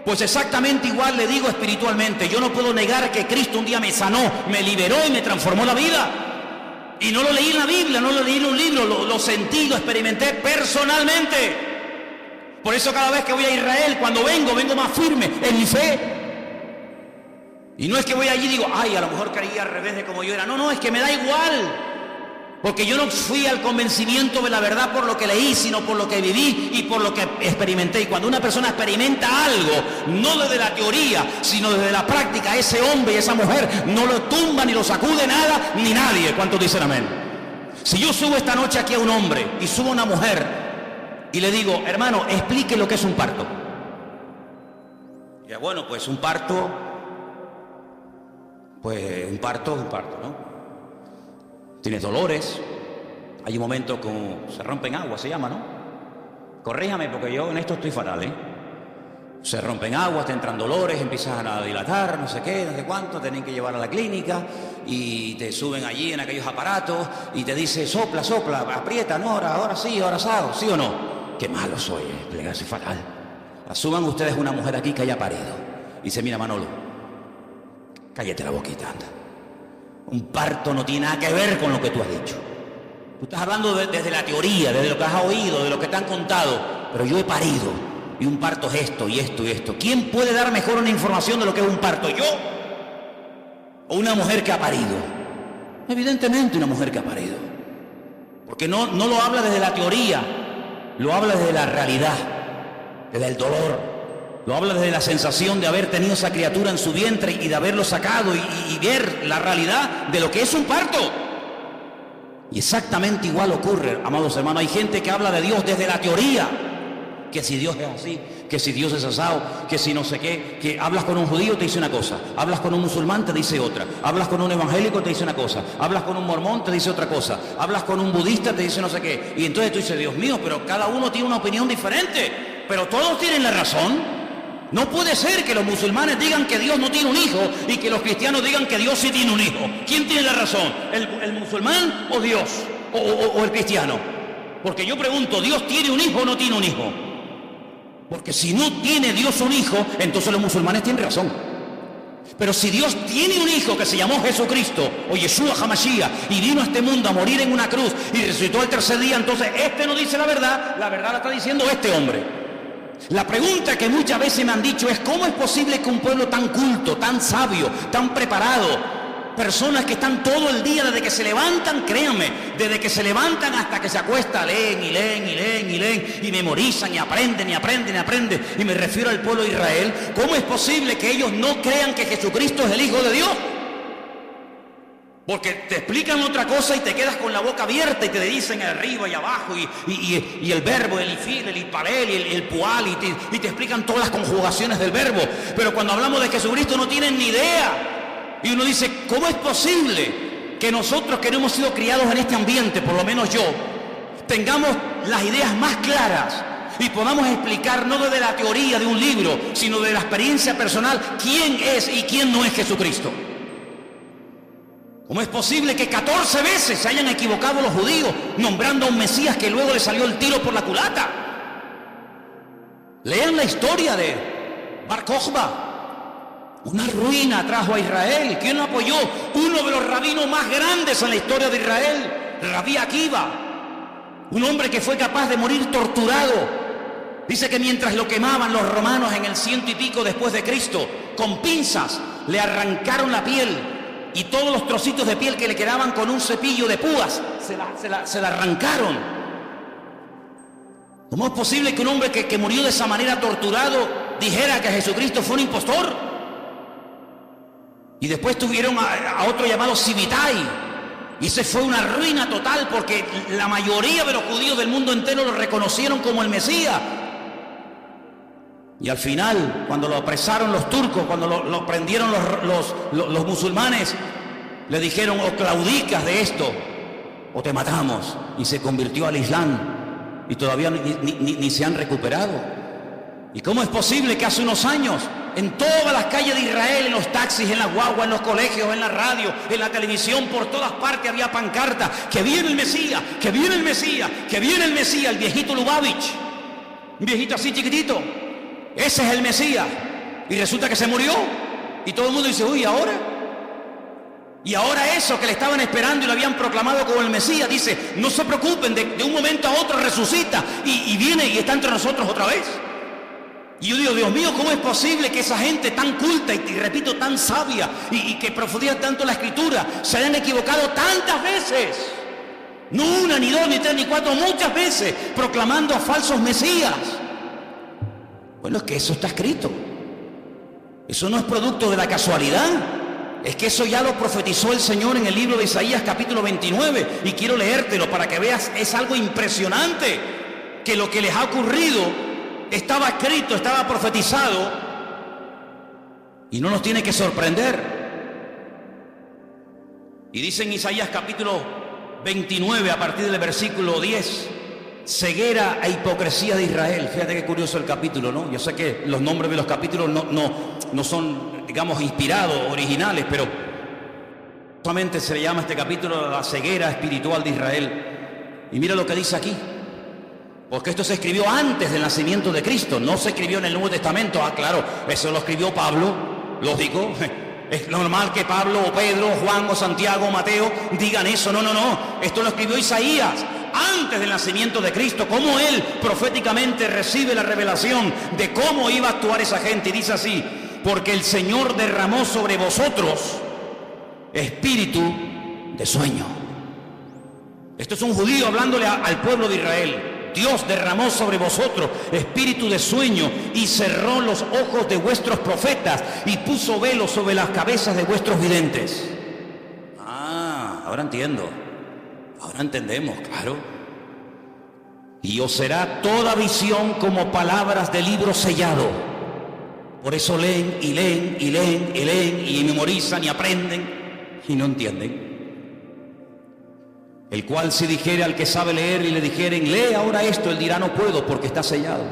Pues exactamente igual le digo espiritualmente. Yo no puedo negar que Cristo un día me sanó, me liberó y me transformó la vida. Y no lo leí en la Biblia, no lo leí en un libro, lo sentí, lo experimenté personalmente. Por eso cada vez que voy a Israel, cuando vengo más firme en mi fe. Y no es que voy allí y digo: ay, a lo mejor caí al revés de como yo era. No, es que me da igual. Porque yo no fui al convencimiento de la verdad por lo que leí, sino por lo que viví y por lo que experimenté. Y cuando una persona experimenta algo, no desde la teoría, sino desde la práctica, ese hombre y esa mujer no lo tumba ni lo sacude nada ni nadie. ¿Cuántos dicen amén? Si yo subo esta noche aquí a un hombre y subo a una mujer y le digo: hermano, explique lo que es un parto. Y bueno, pues un parto, ¿no? Tienes dolores, hay un momento como se rompen aguas, se llama, ¿no? Corríjame, porque yo en esto estoy fatal, ¿eh? Se rompen aguas, te entran dolores, empiezan a dilatar, no sé qué, no sé cuánto, tienen que llevar a la clínica y te suben allí en aquellos aparatos y te dice: sopla, aprieta, no, ahora sí, ahora asado, ¿sí o no? Qué malo soy, plegarse fatal. Asuman ustedes una mujer aquí que haya parido y dice: mira, Manolo, cállate la boquita, anda. Un parto no tiene nada que ver con lo que tú has dicho. Tú estás hablando desde la teoría, desde lo que has oído, de lo que te han contado. Pero yo he parido, y un parto es esto, y esto, y esto. ¿Quién puede dar mejor una información de lo que es un parto? ¿Yo? ¿O una mujer que ha parido? Evidentemente una mujer que ha parido. Porque no lo habla desde la teoría, lo habla desde la realidad, desde el dolor, lo habla desde la sensación de haber tenido esa criatura en su vientre y de haberlo sacado y ver la realidad de lo que es un parto. Y exactamente igual ocurre, amados hermanos. Hay gente que habla de Dios desde la teoría, que si Dios es así, que si Dios es asado, que si no sé qué, que hablas con un judío te dice una cosa, hablas con un musulmán te dice otra, hablas con un evangélico te dice una cosa, hablas con un mormón te dice otra cosa, hablas con un budista te dice no sé qué. Y entonces tú dices, Dios mío, pero cada uno tiene una opinión diferente, pero todos tienen la razón. No puede ser que los musulmanes digan que Dios no tiene un hijo y que los cristianos digan que Dios sí tiene un hijo. ¿Quién tiene la razón? ¿El musulmán o Dios? ¿O el cristiano? Porque yo pregunto, ¿Dios tiene un hijo o no tiene un hijo? Porque si no tiene Dios un hijo, entonces los musulmanes tienen razón. Pero si Dios tiene un hijo que se llamó Jesucristo o Yeshua HaMashiach y vino a este mundo a morir en una cruz y resucitó el tercer día, entonces este no dice la verdad la está diciendo este hombre. La pregunta que muchas veces me han dicho es: ¿cómo es posible que un pueblo tan culto, tan sabio, tan preparado, personas que están todo el día desde que se levantan, créanme, desde que se levantan hasta que se acuesta, leen y leen y leen y leen y memorizan y aprenden y aprenden y aprenden, y me refiero al pueblo de Israel, ¿cómo es posible que ellos no crean que Jesucristo es el Hijo de Dios? Porque te explican otra cosa y te quedas con la boca abierta y te dicen arriba y abajo y el verbo, el ifil, el ipalel, el pual y te explican todas las conjugaciones del verbo. Pero cuando hablamos de Jesucristo no tienen ni idea. Y uno dice, ¿cómo es posible que nosotros que no hemos sido criados en este ambiente, por lo menos yo, tengamos las ideas más claras y podamos explicar no desde la teoría de un libro, sino de la experiencia personal, quién es y quién no es Jesucristo? ¿Cómo es posible que 14 veces se hayan equivocado los judíos nombrando a un Mesías que luego le salió el tiro por la culata? Lean la historia de Bar Kokhba. Una ruina trajo a Israel. ¿Quién lo apoyó? Uno de los rabinos más grandes en la historia de Israel, Rabí Akiva. Un hombre que fue capaz de morir torturado. Dice que mientras lo quemaban los romanos en el 100 y pico después de Cristo, con pinzas le arrancaron la piel. Y todos los trocitos de piel que le quedaban con un cepillo de púas se la arrancaron. ¿Cómo es posible que un hombre que murió de esa manera torturado dijera que Jesucristo fue un impostor? Y después tuvieron a otro llamado Sibitai. Y ese fue una ruina total porque la mayoría de los judíos del mundo entero lo reconocieron como el Mesías. Y al final, cuando lo apresaron los turcos, cuando lo prendieron los musulmanes, le dijeron: o claudicas de esto o te matamos. Y se convirtió al Islam y todavía ni se han recuperado. ¿Y cómo es posible que hace unos años en todas las calles de Israel, en los taxis, en las guaguas, en los colegios, en la radio, en la televisión, por todas partes había pancartas: que viene el Mesías, que viene el Mesías, que viene el Mesías, el viejito Lubavitch, un viejito así chiquitito? Ese es el Mesías. Y resulta que se murió. Y todo el mundo dice: uy, ¿ahora? Y ahora eso que le estaban esperando y lo habían proclamado como el Mesías, dice: no se preocupen, de un momento a otro resucita y viene y está entre nosotros otra vez. Y yo digo: Dios mío, ¿cómo es posible que esa gente tan culta y repito, tan sabia y que profundiza tanto la Escritura se hayan equivocado tantas veces? No una, ni dos, ni tres, ni cuatro, muchas veces proclamando a falsos Mesías. Bueno, es que eso está escrito. Eso no es producto de la casualidad. Es que eso ya lo profetizó el Señor en el libro de Isaías capítulo 29. Y quiero leértelo para que veas, es algo impresionante. Que lo que les ha ocurrido estaba escrito, estaba profetizado. Y no nos tiene que sorprender. Y dice en Isaías capítulo 29 a partir del versículo 10: ceguera e hipocresía de Israel. Fíjate qué curioso el capítulo, ¿no? Yo sé que los nombres de los capítulos no son, digamos, inspirados, originales, pero solamente se le llama a este capítulo la ceguera espiritual de Israel. Y mira lo que dice aquí, porque esto se escribió antes del nacimiento de Cristo, no se escribió en el Nuevo Testamento. Ah, claro, eso lo escribió Pablo, lógico, Es normal que Pablo o Pedro o Juan o Santiago o Mateo digan eso. No, no, no. Esto lo escribió Isaías antes del nacimiento de Cristo. Cómo él proféticamente recibe la revelación de cómo iba a actuar esa gente. Y dice así: porque el Señor derramó sobre vosotros espíritu de sueño. Esto es un judío hablándole al pueblo de Israel. Dios derramó sobre vosotros espíritu de sueño y cerró los ojos de vuestros profetas y puso velo sobre las cabezas de vuestros videntes. Ah, ahora entiendo. Ahora entendemos, claro. Y os será toda visión como palabras de libro sellado. Por eso leen y leen y leen y leen y memorizan y aprenden y no entienden. El cual si dijere al que sabe leer y le dijeren, lee ahora esto, él dirá, no puedo porque está sellado.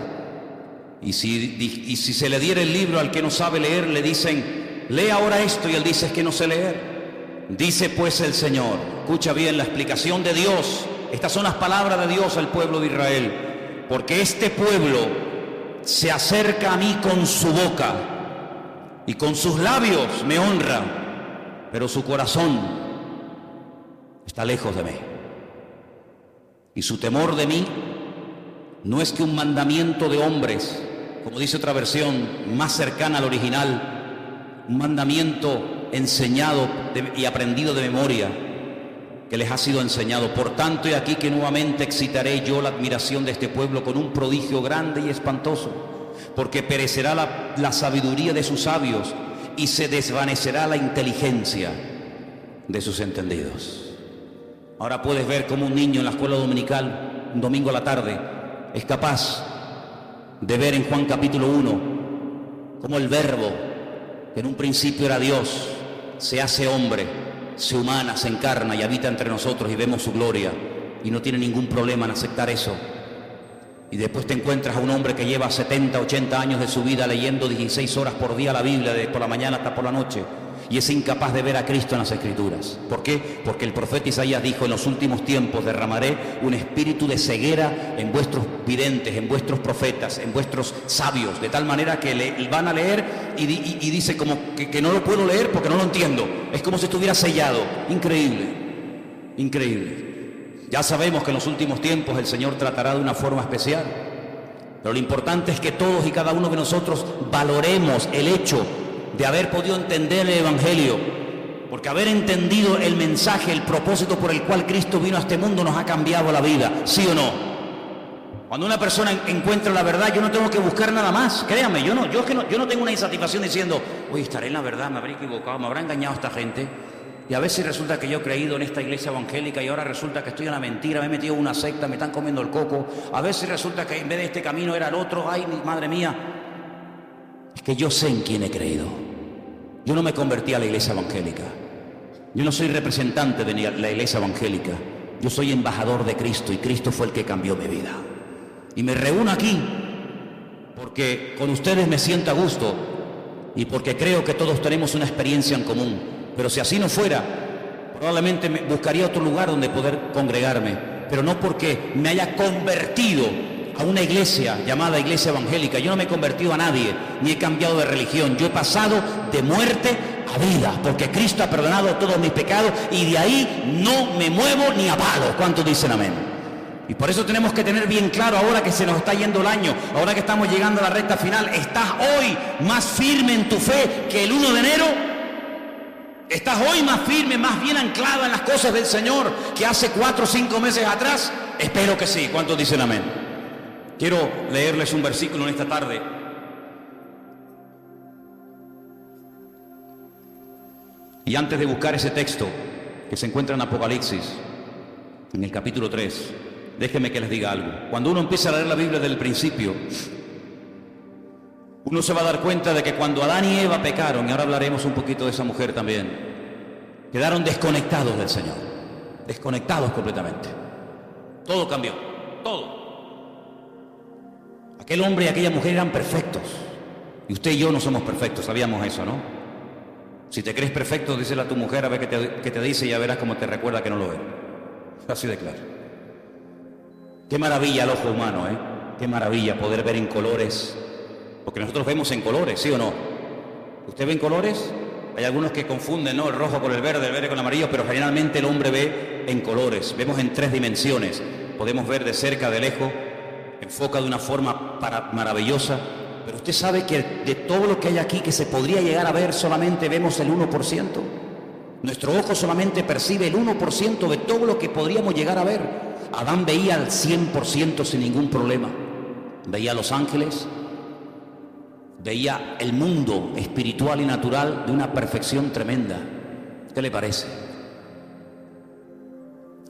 Y si se le diera el libro al que no sabe leer, le dicen, lee ahora esto, y él dice, es que no sé leer. Dice pues el Señor, escucha bien la explicación de Dios, estas son las palabras de Dios al pueblo de Israel: porque este pueblo se acerca a mí con su boca y con sus labios me honra, pero su corazón está lejos de mí. Y su temor de mí no es que un mandamiento de hombres, como dice otra versión más cercana al original, un mandamiento enseñado y aprendido de memoria, que les ha sido enseñado. Por tanto, he aquí que nuevamente excitaré yo la admiración de este pueblo con un prodigio grande y espantoso, porque perecerá la sabiduría de sus sabios y se desvanecerá la inteligencia de sus entendidos. Ahora puedes ver cómo un niño en la escuela dominical, un domingo a la tarde, es capaz de ver en Juan capítulo 1 cómo el Verbo, que en un principio era Dios, se hace hombre, se humana, se encarna y habita entre nosotros, y vemos su gloria, y no tiene ningún problema en aceptar eso. Y después te encuentras a un hombre que lleva 70, 80 años de su vida leyendo 16 horas por día la Biblia, de por la mañana hasta por la noche, y es incapaz de ver a Cristo en las Escrituras. ¿Por qué? Porque el profeta Isaías dijo: en los últimos tiempos derramaré un espíritu de ceguera en vuestros videntes, en vuestros profetas, en vuestros sabios, de tal manera que van a leer y dice como que no lo puedo leer porque no lo entiendo. Es como si estuviera sellado. Increíble, increíble. Ya sabemos que en los últimos tiempos el Señor tratará de una forma especial, pero lo importante es que todos y cada uno de nosotros valoremos el hecho de haber podido entender el Evangelio, porque haber entendido el mensaje, el propósito por el cual Cristo vino a este mundo nos ha cambiado la vida, ¿sí o no? Cuando una persona encuentra la verdad, yo no tengo que buscar nada más, créanme, yo no tengo una insatisfacción diciendo, oye, estaré en la verdad, me habré equivocado, me habrá engañado esta gente, y a veces resulta que yo he creído en esta iglesia evangélica y ahora resulta que estoy en la mentira, me he metido en una secta, me están comiendo el coco, a veces resulta que en vez de este camino era el otro, ay, madre mía. Es que yo sé en quién he creído. Yo no me convertí a la iglesia evangélica. Yo no soy representante de la iglesia evangélica. Yo soy embajador de Cristo, y Cristo fue el que cambió mi vida. Y me reúno aquí porque con ustedes me siento a gusto y porque creo que todos tenemos una experiencia en común. Pero si así no fuera, probablemente buscaría otro lugar donde poder congregarme. Pero no porque me haya convertido a una iglesia llamada iglesia evangélica. Yo no me he convertido a nadie, ni he cambiado de religión. Yo he pasado de muerte a vida, porque Cristo ha perdonado todos mis pecados, y de ahí no me muevo ni a palo. ¿Cuántos dicen amén? Y por eso tenemos que tener bien claro, ahora que se nos está yendo el año, ahora que estamos llegando a la recta final, ¿estás hoy más firme en tu fe que el 1 de enero? ¿Estás hoy más firme, más bien anclado en las cosas del Señor que hace 4 o 5 meses atrás? Espero que sí. ¿Cuántos dicen amén? Quiero leerles un versículo en esta tarde. Y antes de buscar ese texto que se encuentra en Apocalipsis, en el capítulo 3, déjenme que les diga algo. Cuando uno empieza a leer la Biblia desde el principio, uno se va a dar cuenta de que cuando Adán y Eva pecaron, y ahora hablaremos un poquito de esa mujer también, quedaron desconectados del Señor, desconectados completamente. Todo cambió, todo. Aquel hombre y aquella mujer eran perfectos, y usted y yo no somos perfectos, sabíamos eso, ¿no? Si te crees perfecto, díselo a tu mujer a ver qué te dice, y ya verás cómo te recuerda que no lo es. Así de claro. Qué maravilla el ojo humano, ¿eh? Qué maravilla poder ver en colores, porque nosotros vemos en colores, ¿sí o no? ¿Usted ve en colores? Hay algunos que confunden, ¿no?, el rojo con el verde con el amarillo, pero generalmente el hombre ve en colores, vemos en 3 dimensiones. Podemos ver de cerca, de lejos, enfoca de una forma maravillosa, pero usted sabe que de todo lo que hay aquí que se podría llegar a ver, solamente vemos el 1%. Nuestro ojo solamente percibe el 1% de todo lo que podríamos llegar a ver. Adán veía al 100% sin ningún problema. Veía a los ángeles, veía el mundo espiritual y natural de una perfección tremenda. ¿Qué le parece?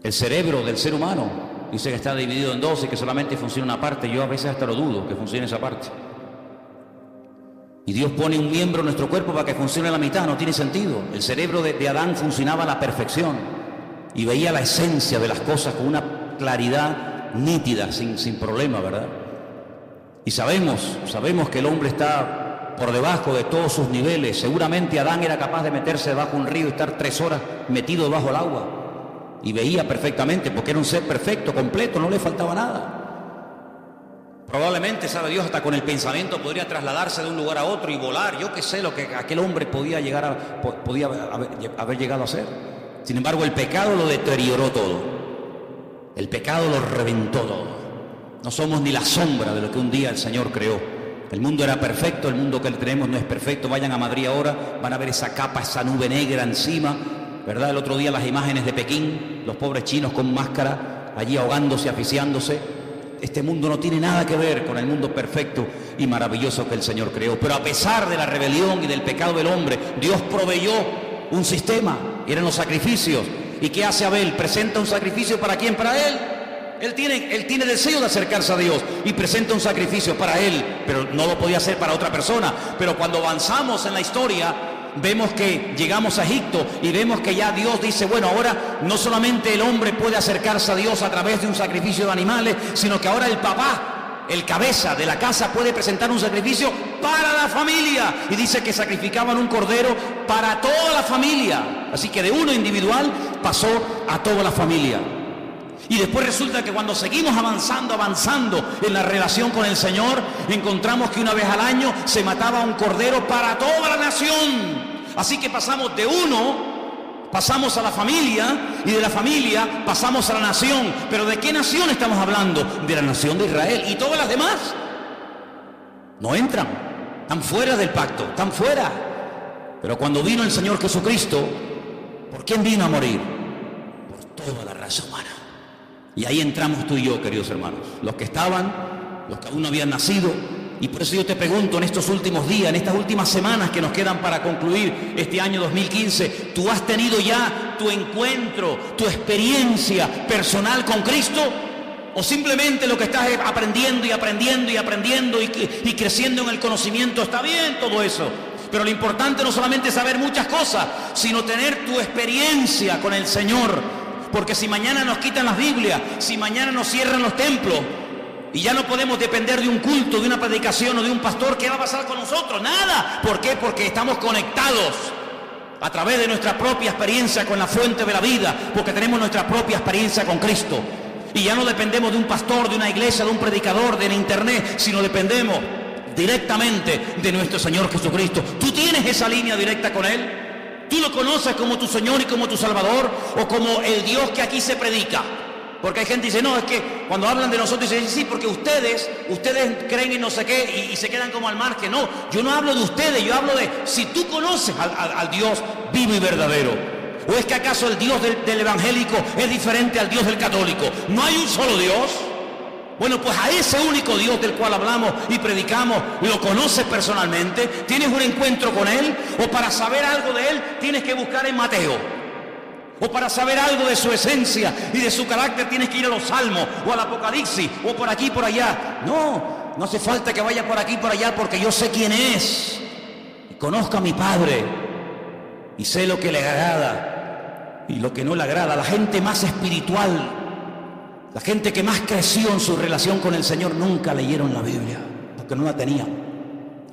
El cerebro del ser humano dice que está dividido en 2 y que solamente funciona una parte. Yo a veces hasta lo dudo que funcione esa parte. Y Dios pone un miembro en nuestro cuerpo para que funcione la mitad. No tiene sentido. El cerebro de Adán funcionaba a la perfección y veía la esencia de las cosas con una claridad nítida, sin problema, ¿verdad? Y sabemos que el hombre está por debajo de todos sus niveles. Seguramente Adán era capaz de meterse debajo de un río y estar 3 horas metido debajo del agua. Y veía perfectamente, porque era un ser perfecto, completo, no le faltaba nada. Probablemente, sabe Dios, hasta con el pensamiento podría trasladarse de un lugar a otro y volar. Yo qué sé lo que aquel hombre podía haber llegado a hacer. Sin embargo, el pecado lo deterioró todo. El pecado lo reventó todo. No somos ni la sombra de lo que un día el Señor creó. El mundo era perfecto, el mundo que tenemos no es perfecto. Vayan a Madrid ahora, van a ver esa capa, esa nube negra encima, ¿verdad? El otro día las imágenes de Pekín, los pobres chinos con máscara, allí ahogándose, asfixiándose. Este mundo no tiene nada que ver con el mundo perfecto y maravilloso que el Señor creó. Pero a pesar de la rebelión y del pecado del hombre, Dios proveyó un sistema, eran los sacrificios. ¿Y qué hace Abel? Presenta un sacrificio. ¿Para quién? Para él. Él tiene deseo de acercarse a Dios y presenta un sacrificio para él, pero no lo podía hacer para otra persona. Pero cuando avanzamos en la historia, vemos que llegamos a Egipto y vemos que ya Dios dice, bueno, ahora no solamente el hombre puede acercarse a Dios a través de un sacrificio de animales, sino que ahora el papá, el cabeza de la casa, puede presentar un sacrificio para la familia. Y dice que sacrificaban un cordero para toda la familia. Así que de uno individual pasó a toda la familia. Y después resulta que cuando seguimos avanzando en la relación con el Señor, encontramos que una vez al año se mataba un cordero para toda la nación. Así que pasamos de uno, pasamos a la familia, y de la familia pasamos a la nación. Pero ¿de qué nación estamos hablando? De la nación de Israel. Y todas las demás no entran, están fuera del pacto, están fuera. Pero cuando vino el Señor Jesucristo, ¿por quién vino a morir? Por toda la raza humana. Y ahí entramos tú y yo, queridos hermanos, los que estaban, los que aún no habían nacido. Y por eso yo te pregunto, en estos últimos días, en estas últimas semanas que nos quedan para concluir este año 2015, ¿tú has tenido ya tu encuentro, tu experiencia personal con Cristo? ¿O simplemente lo que estás aprendiendo y creciendo en el conocimiento? Está bien todo eso, pero lo importante no solamente es saber muchas cosas, sino tener tu experiencia con el Señor. Porque si mañana nos quitan las Biblias, si mañana nos cierran los templos y ya no podemos depender de un culto, de una predicación o de un pastor, ¿qué va a pasar con nosotros? Nada. ¿Por qué? Porque estamos conectados a través de nuestra propia experiencia con la fuente de la vida, porque tenemos nuestra propia experiencia con Cristo. Y ya no dependemos de un pastor, de una iglesia, de un predicador, de la internet, sino dependemos directamente de nuestro Señor Jesucristo. ¿Tú tienes esa línea directa con Él? ¿Tú lo conoces como tu Señor y como tu Salvador, o como el Dios que aquí se predica? Porque hay gente que dice, no, es que cuando hablan de nosotros dicen, sí, porque ustedes creen en no sé qué y se quedan como al margen. No, yo no hablo de ustedes, yo hablo de si tú conoces al Dios vivo y verdadero. ¿O es que acaso el Dios del evangélico es diferente al Dios del católico? ¿No hay un solo Dios? Bueno, pues a ese único Dios del cual hablamos y predicamos, ¿lo conoces personalmente? ¿Tienes un encuentro con Él? ¿O para saber algo de Él tienes que buscar en Mateo? ¿O para saber algo de su esencia y de su carácter tienes que ir a los Salmos o al Apocalipsis o por aquí y por allá? No hace falta que vaya por aquí y por allá, porque yo sé quién es y conozco a mi Padre y sé lo que le agrada y lo que no le agrada. La gente más espiritual, la gente que más creció en su relación con el Señor, nunca leyeron la Biblia, porque no la tenían.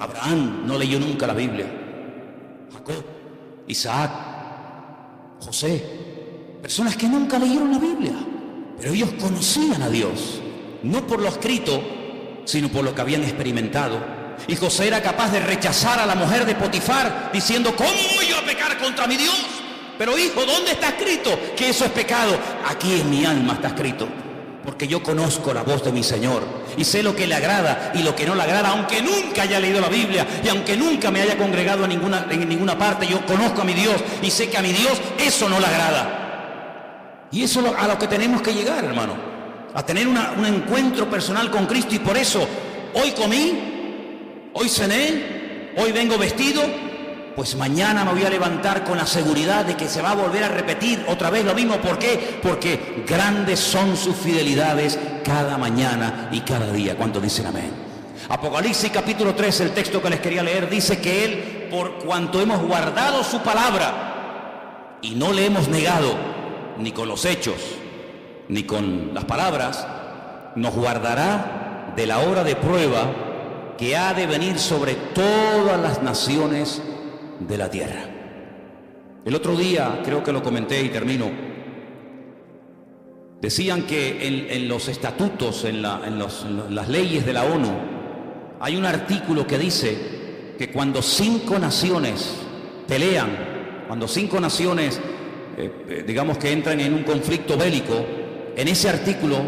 Abraham no leyó nunca la Biblia. Jacob, Isaac, José, personas que nunca leyeron la Biblia, pero ellos conocían a Dios, no por lo escrito, sino por lo que habían experimentado. Y José era capaz de rechazar a la mujer de Potifar, diciendo, ¿cómo voy yo a pecar contra mi Dios? Pero hijo, ¿dónde está escrito que eso es pecado? Aquí en mi alma está escrito, porque yo conozco la voz de mi Señor y sé lo que le agrada y lo que no le agrada, aunque nunca haya leído la Biblia y aunque nunca me haya congregado en ninguna parte. Yo conozco a mi Dios y sé que a mi Dios eso no le agrada. Y eso es a lo que tenemos que llegar, hermano, a tener un encuentro personal con Cristo. Y por eso hoy comí, hoy cené, hoy vengo vestido, pues mañana me voy a levantar con la seguridad de que se va a volver a repetir otra vez lo mismo. ¿Por qué? Porque grandes son sus fidelidades cada mañana y cada día. ¿Cuántos dicen amén? Apocalipsis capítulo 3, el texto que les quería leer, dice que Él, por cuanto hemos guardado su palabra y no le hemos negado, ni con los hechos, ni con las palabras, nos guardará de la hora de prueba que ha de venir sobre todas las naciones de la tierra. El otro día, creo que lo comenté y termino, decían que en los estatutos, en las leyes de la ONU, hay un artículo que dice que cuando 5 naciones pelean, cuando 5 naciones, digamos que entran en un conflicto bélico, en ese artículo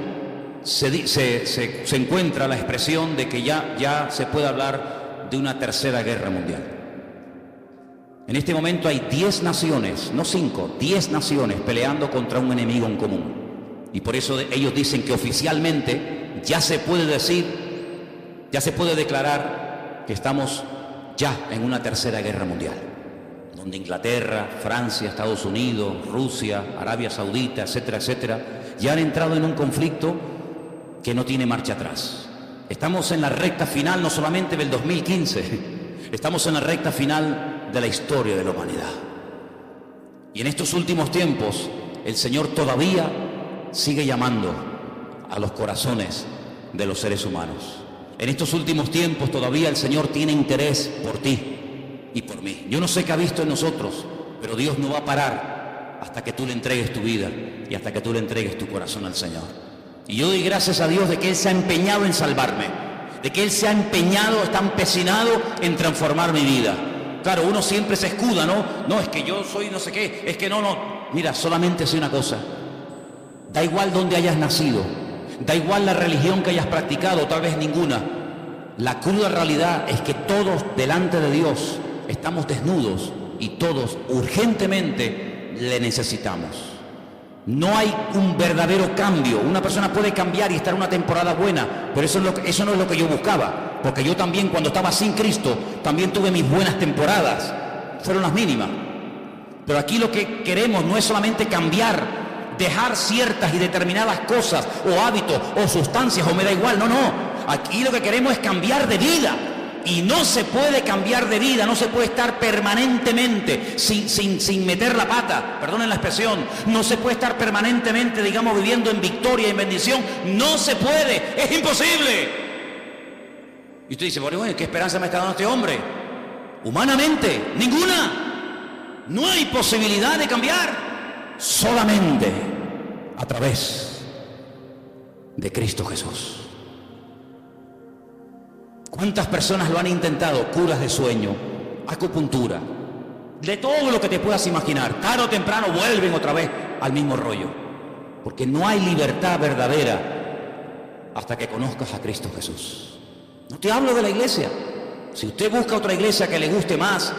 se encuentra la expresión de que ya se puede hablar de una tercera guerra mundial. En este momento hay 10 naciones, no 5, 10 naciones peleando contra un enemigo en común. Y por eso ellos dicen que oficialmente ya se puede decir, ya se puede declarar que estamos ya en una tercera guerra mundial, donde Inglaterra, Francia, Estados Unidos, Rusia, Arabia Saudita, etcétera, etcétera, ya han entrado en un conflicto que no tiene marcha atrás. Estamos en la recta final no solamente del 2015, estamos en la recta final de la historia de la humanidad. Y en estos últimos tiempos el Señor todavía sigue llamando a los corazones de los seres humanos. En estos últimos tiempos todavía el Señor tiene interés por ti y por mí. Yo no sé qué ha visto en nosotros, pero Dios no va a parar hasta que tú le entregues tu vida y hasta que tú le entregues tu corazón al Señor. Y yo doy gracias a Dios de que Él se ha empeñado en salvarme, de que Él se ha empeñado, está empecinado en transformar mi vida. Claro, uno siempre se escuda, ¿no? No, es que yo soy no sé qué, es que no. Mira, solamente sé una cosa. Da igual dónde hayas nacido, da igual la religión que hayas practicado, tal vez ninguna. La cruda realidad es que todos delante de Dios estamos desnudos y todos urgentemente le necesitamos. No hay un verdadero cambio. Una persona puede cambiar y estar una temporada buena, pero eso no es lo que yo buscaba, porque yo también, cuando estaba sin Cristo, también tuve mis buenas temporadas, fueron las mínimas. Pero aquí lo que queremos no es solamente cambiar, dejar ciertas y determinadas cosas o hábitos o sustancias o me da igual, no, aquí lo que queremos es cambiar de vida. Y no se puede cambiar de vida, no se puede estar permanentemente sin meter la pata, perdonen la expresión, no se puede estar permanentemente, digamos, viviendo en victoria y en bendición, no se puede, es imposible. Y usted dice, bueno, ¿qué esperanza me está dando este hombre? Humanamente, ninguna, no hay posibilidad de cambiar, solamente a través de Cristo Jesús. ¿Cuántas personas lo han intentado? Curas de sueño, acupuntura, de todo lo que te puedas imaginar. Tarde o temprano vuelven otra vez al mismo rollo. Porque no hay libertad verdadera hasta que conozcas a Cristo Jesús. No te hablo de la iglesia. Si usted busca otra iglesia que le guste más,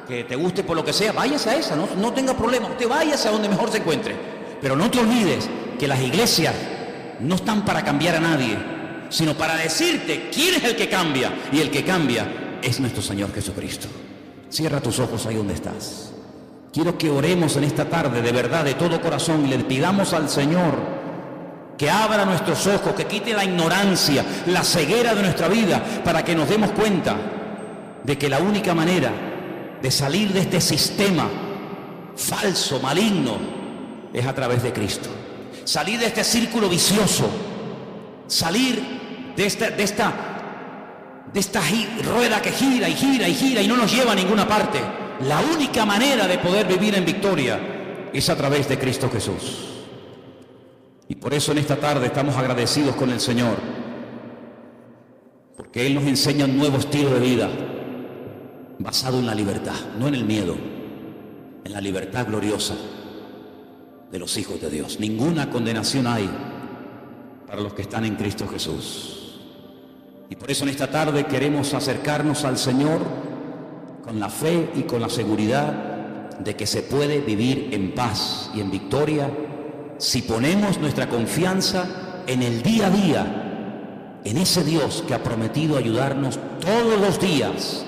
que te guste por lo que sea, váyase a esa, no tenga problema. Usted váyase a donde mejor se encuentre. Pero no te olvides que las iglesias no están para cambiar a nadie, sino para decirte quién es el que cambia, y el que cambia es nuestro Señor Jesucristo. Cierra tus ojos ahí donde estás. Quiero que oremos en esta tarde de verdad, de todo corazón, y le pidamos al Señor que abra nuestros ojos, que quite la ignorancia, la ceguera de nuestra vida, para que nos demos cuenta de que la única manera de salir de este sistema falso, maligno, es a través de Cristo. Salir de este círculo vicioso, salir de esta rueda que gira y gira y gira y no nos lleva a ninguna parte. La única manera de poder vivir en victoria es a través de Cristo Jesús. Y por eso en esta tarde estamos agradecidos con el Señor, porque Él nos enseña un nuevo estilo de vida basado en la libertad, no en el miedo, en la libertad gloriosa de los hijos de Dios. Ninguna condenación hay para los que están en Cristo Jesús. Y por eso en esta tarde queremos acercarnos al Señor con la fe y con la seguridad de que se puede vivir en paz y en victoria si ponemos nuestra confianza en el día a día, en ese Dios que ha prometido ayudarnos todos los días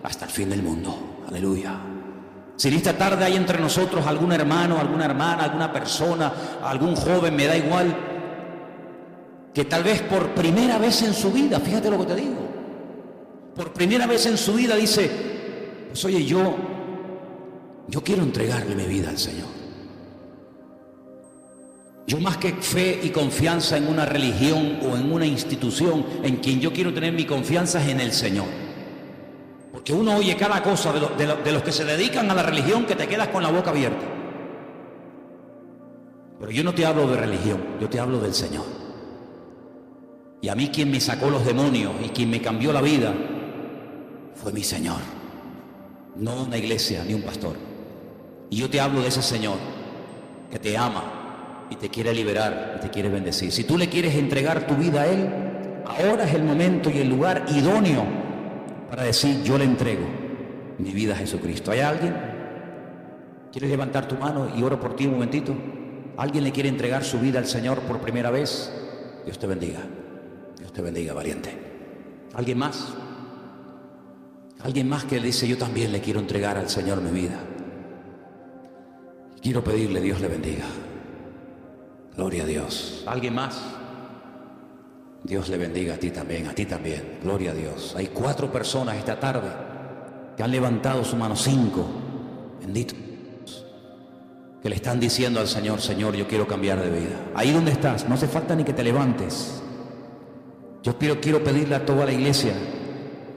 hasta el fin del mundo. Aleluya. Si en esta tarde hay entre nosotros algún hermano, alguna hermana, alguna persona, algún joven, me da igual, que tal vez por primera vez en su vida, fíjate lo que te digo, por primera vez en su vida dice, pues oye, yo quiero entregarle mi vida al Señor. Yo más que fe y confianza en una religión o en una institución, en quien yo quiero tener mi confianza es en el Señor. Porque uno oye cada cosa de los que se dedican a la religión que te quedas con la boca abierta. Pero yo no te hablo de religión, yo te hablo del Señor. Y a mí quien me sacó los demonios y quien me cambió la vida fue mi Señor. No una iglesia ni un pastor. Y yo te hablo de ese Señor que te ama y te quiere liberar y te quiere bendecir. Si tú le quieres entregar tu vida a Él, ahora es el momento y el lugar idóneo para decir, yo le entrego mi vida a Jesucristo. ¿Hay alguien? ¿Quieres levantar tu mano y oro por ti un momentito? ¿Alguien le quiere entregar su vida al Señor por primera vez? Dios te bendiga. Dios te bendiga, valiente. ¿Alguien más? Alguien más que le dice, yo también le quiero entregar al Señor mi vida. Quiero pedirle, Dios le bendiga. Gloria a Dios. ¿Alguien más? Dios le bendiga a ti también. Gloria a Dios. Hay 4 personas esta tarde que han levantado su mano, 5. Bendito. Que le están diciendo al Señor, Señor, yo quiero cambiar de vida. Ahí donde estás, no hace falta ni que te levantes. Yo quiero pedirle a toda la iglesia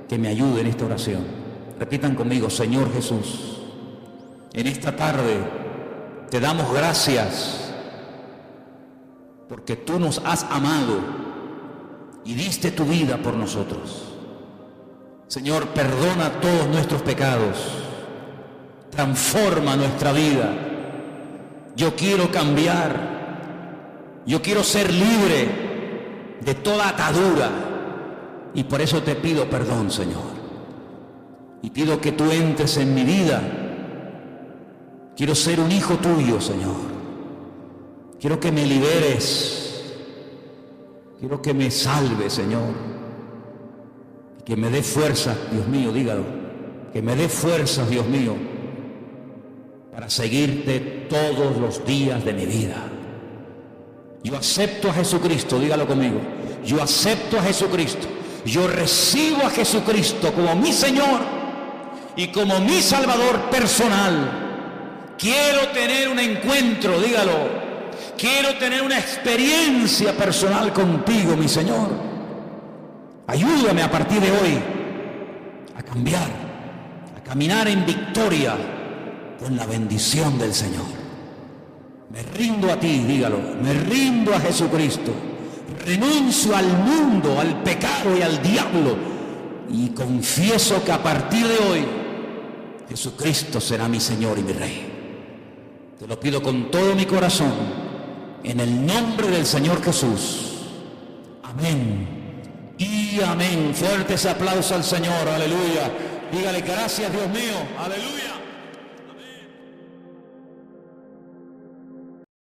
que me ayude en esta oración. Repitan conmigo, Señor Jesús, en esta tarde te damos gracias porque tú nos has amado y diste tu vida por nosotros. Señor, perdona todos nuestros pecados, transforma nuestra vida. Yo quiero cambiar, yo quiero ser libre de toda atadura y por eso te pido perdón, Señor. Y pido que tú entres en mi vida. Quiero ser un hijo tuyo, Señor. Quiero que me liberes. Quiero que me salves, Señor. Que me dé fuerzas, Dios mío, dígalo. Que me dé fuerzas, Dios mío, para seguirte todos los días de mi vida. Yo acepto a Jesucristo, dígalo conmigo. Yo acepto a Jesucristo. Yo recibo a Jesucristo como mi Señor y como mi Salvador personal. Quiero tener un encuentro, dígalo. Quiero tener una experiencia personal contigo, mi Señor. Ayúdame a partir de hoy a cambiar, a caminar en victoria con la bendición del Señor. Me rindo a ti, dígalo. Me rindo a Jesucristo. Renuncio al mundo, al pecado y al diablo. Y confieso que a partir de hoy Jesucristo será mi Señor y mi Rey. Te lo pido con todo mi corazón, en el nombre del Señor Jesús. Amén y amén. Fuertes aplausos al Señor, aleluya. Dígale gracias, Dios mío, aleluya.